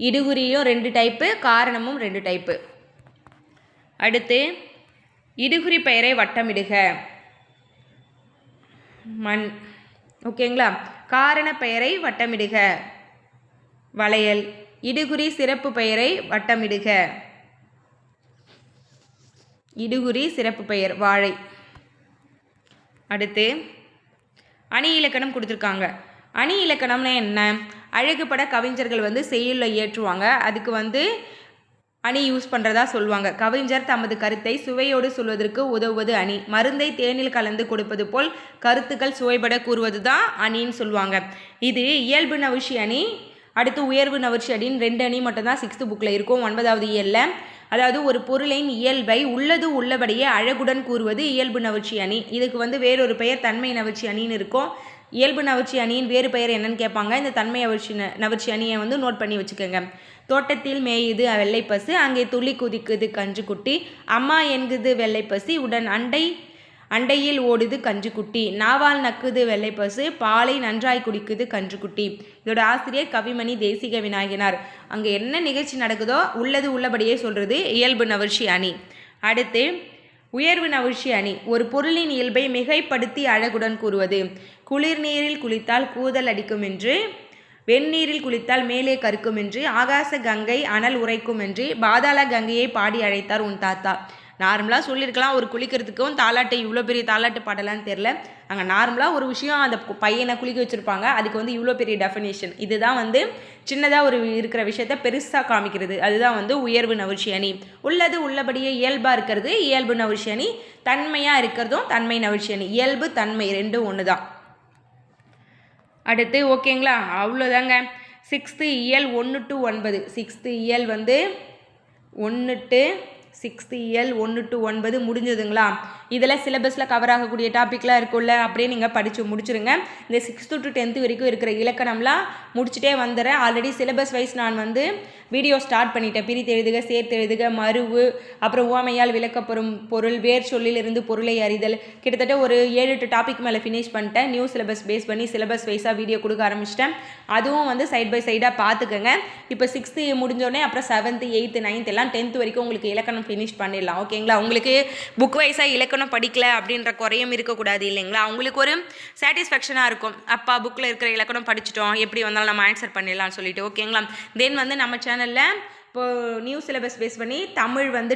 இடுகுறியும் 2 டைப்பு, காரணமும் 2 டைப்பு. அடுத்து இடுகுறி பெயரை வட்டமிடுக. மண். ஓகேங்களா, காரண பெயரை வட்டமிடுக வளையல், இடுகுறி சிறப்பு பெயரை வட்டமிடுக, இடுகுறி சிறப்பு பெயர் வாழை. அடுத்து அணி இலக்கணம் கொடுத்துருக்காங்க. அணி இலக்கணம்னா என்ன? அழகுபட கவிஞர்கள் வந்து செய்யுளில் ஏற்றுவாங்க, அதுக்கு வந்து அணி யூஸ் பண்ணுறதா சொல்லுவாங்க. கவிஞர் தமது கருத்தை சுவையோடு சொல்வதற்கு உதவுவது அணி. மருந்தை தேனில் கலந்து கொடுப்பது போல் கருத்துக்கள் சுவைபட கூறுவது தான் அணின்னு சொல்லுவாங்க. இது இயல்பு நவிழ்ச்சி அணி, அடுத்து உயர்வு நவிழ்ச்சி அணின்னு 2 அணி மட்டும்தான் 6th புக்கில் இருக்கும், 9வது இயலில். அதாவது ஒரு பொருளின் இயல்பை உள்ளது உள்ளபடியே அழகுடன் கூறுவது இயல்பு நவிழ்ச்சி அணி. இதுக்கு வந்து வேறொரு பெயர் தன்மை நவிழ்ச்சி அணின்னு இருக்கும். இயல்பு நவிழ்ச்சி அணியின் வேறு பெயர் என்னன்னு கேட்பாங்க. இந்த தன்மை நவிழ்ச்சி அணியை வந்து நோட் பண்ணி வச்சுக்கோங்க. தோட்டத்தில் மேயுது வெள்ளைப்பசு, அங்கே துள்ளி குதிக்குது கன்றுக்குட்டி, அம்மா என்குது வெள்ளைப்பசி, உடன் அண்டையில் ஓடுது கன்றுக்குட்டி, நாவால் நக்குது வெள்ளைப்பசு, பாலை நன்றாய் குடிக்குது கன்றுக்குட்டி. இதோட ஆசிரியர் கவிமணி தேசிக விநாயகனார். அங்கே என்ன நிகழ்ச்சி நடக்குதோ உள்ளது உள்ளபடியே சொல்கிறது இயல்பு நவிழ்ச்சி அணி. அடுத்து உயர்வு நவிழ்ச்சி அணி, ஒரு பொருளின் இயல்பை மிகைப்படுத்தி அழகுடன் கூறுவது. குளிர் நீரில் குளித்தால் கூதல் அடிக்கும் என்று, வெந்நீரில் குளித்தால் மேலே கருக்கும் என்று, ஆகாச கங்கை அனல் உரைக்கும் என்று, பாதாள கங்கையை பாடி அழைத்தார் உன் தாத்தா. நார்மலாக சொல்லியிருக்கலாம், ஒரு குளிக்கிறதுக்கும் தாலாட்டு இவ்வளோ பெரிய தாலாட்டு பாடலான்னு தெரில. அங்கே நார்மலாக ஒரு விஷயம், அந்த பையனை குளிக்க வச்சுருப்பாங்க, அதுக்கு வந்து இவ்வளோ பெரிய டெஃபினேஷன். இதுதான் வந்து சின்னதாக ஒரு இருக்கிற விஷயத்த பெருசாக காமிக்கிறது. அதுதான் வந்து உயர்வு நவிழ்ச்சி அணி. உள்ளது உள்ளபடியே இயல்பாக இருக்கிறது இயல்பு நவிழ்ச்சி அணி, தன்மையாக இருக்கிறதும் தன்மை நவிழ்ச்சி அணி. இயல்பு தன்மை 2 ஒன்று தான். அடுத்து ஓகேங்களா, அவ்வளோதாங்க. 6th இயல் 1 to 9. 6th இயல் வந்து 1 to 6th இயல் 1 to 9 முடிஞ்சதுங்களா? இதில் சிலபஸில் கவர் ஆகக்கூடிய டாப்பிக்லாம் இருக்குல்ல, அப்படியே நீங்கள் படித்து முடிச்சுருங்க. இந்த 6th to 10th வரைக்கும் இருக்கிற இலக்கணம்லாம் முடிச்சுட்டே வந்துடுறேன். ஆல்ரெடி சிலபஸ் வைஸ் நான் வந்து வீடியோ ஸ்டார்ட் பண்ணிட்டேன். பிரித்து எழுதுக, சேர்த்து எழுதுக, மருவு, அப்புறம் உவமையால் விளக்கப்பெறும் பொருள், வேர் சொல்லிலிருந்து பொருளை அறிதல், கிட்டத்தட்ட ஒரு 7-8 டாபிக் மேலே ஃபினிஷ் பண்ணிட்டேன். நியூ சிலபஸ் பேஸ் பண்ணி சிலபஸ் வைஸாக வீடியோ கொடுக்க ஆரம்பிச்சிட்டேன். அதுவும் வந்து சைட் பை சைடாக பார்த்துக்கோங்க. இப்போ 6th முடிஞ்சோடனே அப்புறம் 7th 8th 9th எல்லாம் 10th வரைக்கும் உங்களுக்கு இலக்கணம் ஃபினிஷ் பண்ணிடலாம். ஓகேங்களா, உங்களுக்கு புக் வைஸாக இலக்கணம் படிக்கல அப்படின்ற குறையும் இருக்கக்கூடாது இல்லைங்களா? உங்களுக்கு ஒரு சாட்டிஸ்ஃபேக்ஷனாக இருக்கும், அப்பா புக்கில் இருக்கிற இலக்கணம் படிச்சிட்டோம், எப்படி வந்தாலும் நம்ம ஆன்சர் பண்ணிடலாம்னு சொல்லிட்டு. ஓகேங்களா, தென் வந்து நம்ம சேனலில் இப்போது நியூ சிலபஸ் பேஸ் பண்ணி தமிழ் வந்து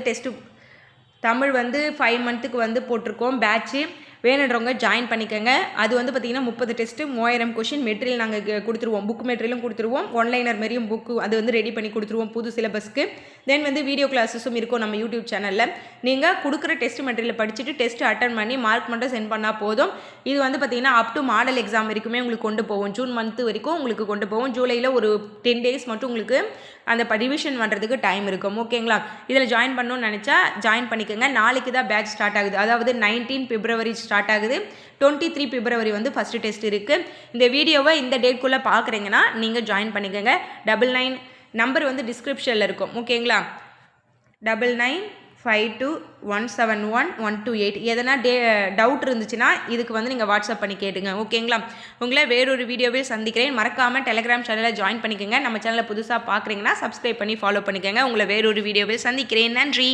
தமிழ் வந்து 5 மந்த்துக்கு வந்து போட்டிருக்கோம் பேட்ச்சு. வேணுன்றவங்க ஜாயின் பண்ணிக்கோங்க. அது வந்து பார்த்திங்கன்னா 30 டெஸ்ட்டு, 3000 கொஷின், மெட்டீரியல் நாங்கள் கொடுத்துருவோம், புக் மெட்டீரியலும் கொடுத்துருவோம், ஒன்லைனர் மாரியும் புக்கு அது வந்து ரெடி பண்ணி கொடுத்துருவோம் புது சிலபஸ்க்கு. தென் வந்து வீடியோ கிளாஸஸும் இருக்கும் நம்ம யூடியூப் சேனலில். நீங்கள் கொடுக்குற டெஸ்ட் மெட்டீரியல் படிச்சுட்டு டெஸ்ட்டு அட்டன் பண்ணி மார்க் மட்டும் சென்ட் பண்ணால் போதும். இது வந்து பார்த்திங்கன்னா அப் டு மாடல் எக்ஸாம் வரைக்குமே உங்களுக்கு கொண்டு போவோம். ஜூன் மந்த்து வரைக்கும் உங்களுக்கு கொண்டு போவோம். ஜூலையில் ஒரு 10 days மட்டும் உங்களுக்கு அந்த ரிவிஷன் பண்ணுறதுக்கு டைம் இருக்கும். ஓகேங்களா, இதில் ஜாயின் பண்ணணும்னு நினச்சா ஜாயின் பண்ணிக்கோங்க. நாளைக்கு தான் பேட்ச் ஸ்டார்ட் ஆகுது, அதாவது 19 February ஸ்டார்ட் ஆகுது. 23 February வந்து ஃபஸ்ட்டு டெஸ்ட் இருக்குது. இந்த வீடியோவை இந்த டேட்குள்ளே பார்க்குறீங்கன்னா நீங்கள் ஜாயின் பண்ணிக்கோங்க. 99 நம்பர் வந்து டிஸ்கிரிப்ஷனில் இருக்கும். ஓகேங்களா, 9952171128. எதனா டவுட் இருந்துச்சுன்னா இதுக்கு வந்து நீங்கள் வாட்ஸ்அப் பண்ணி கேட்டுங்க. ஓகேங்களா, உங்களை வேறொரு வீடியோவில் சந்திக்கிறேன். மறக்காமல் டெலிகிராம் சேனலில் ஜாயின் பண்ணிக்கோங்க. நம்ம சேனலை புதுசாக பார்க்குறீங்கன்னா சப்ஸ்கிரைப் பண்ணி ஃபாலோ பண்ணிக்கோங்க. உங்களை வேறொரு வீடியோவில் சந்திக்கிறேன். நன்றி.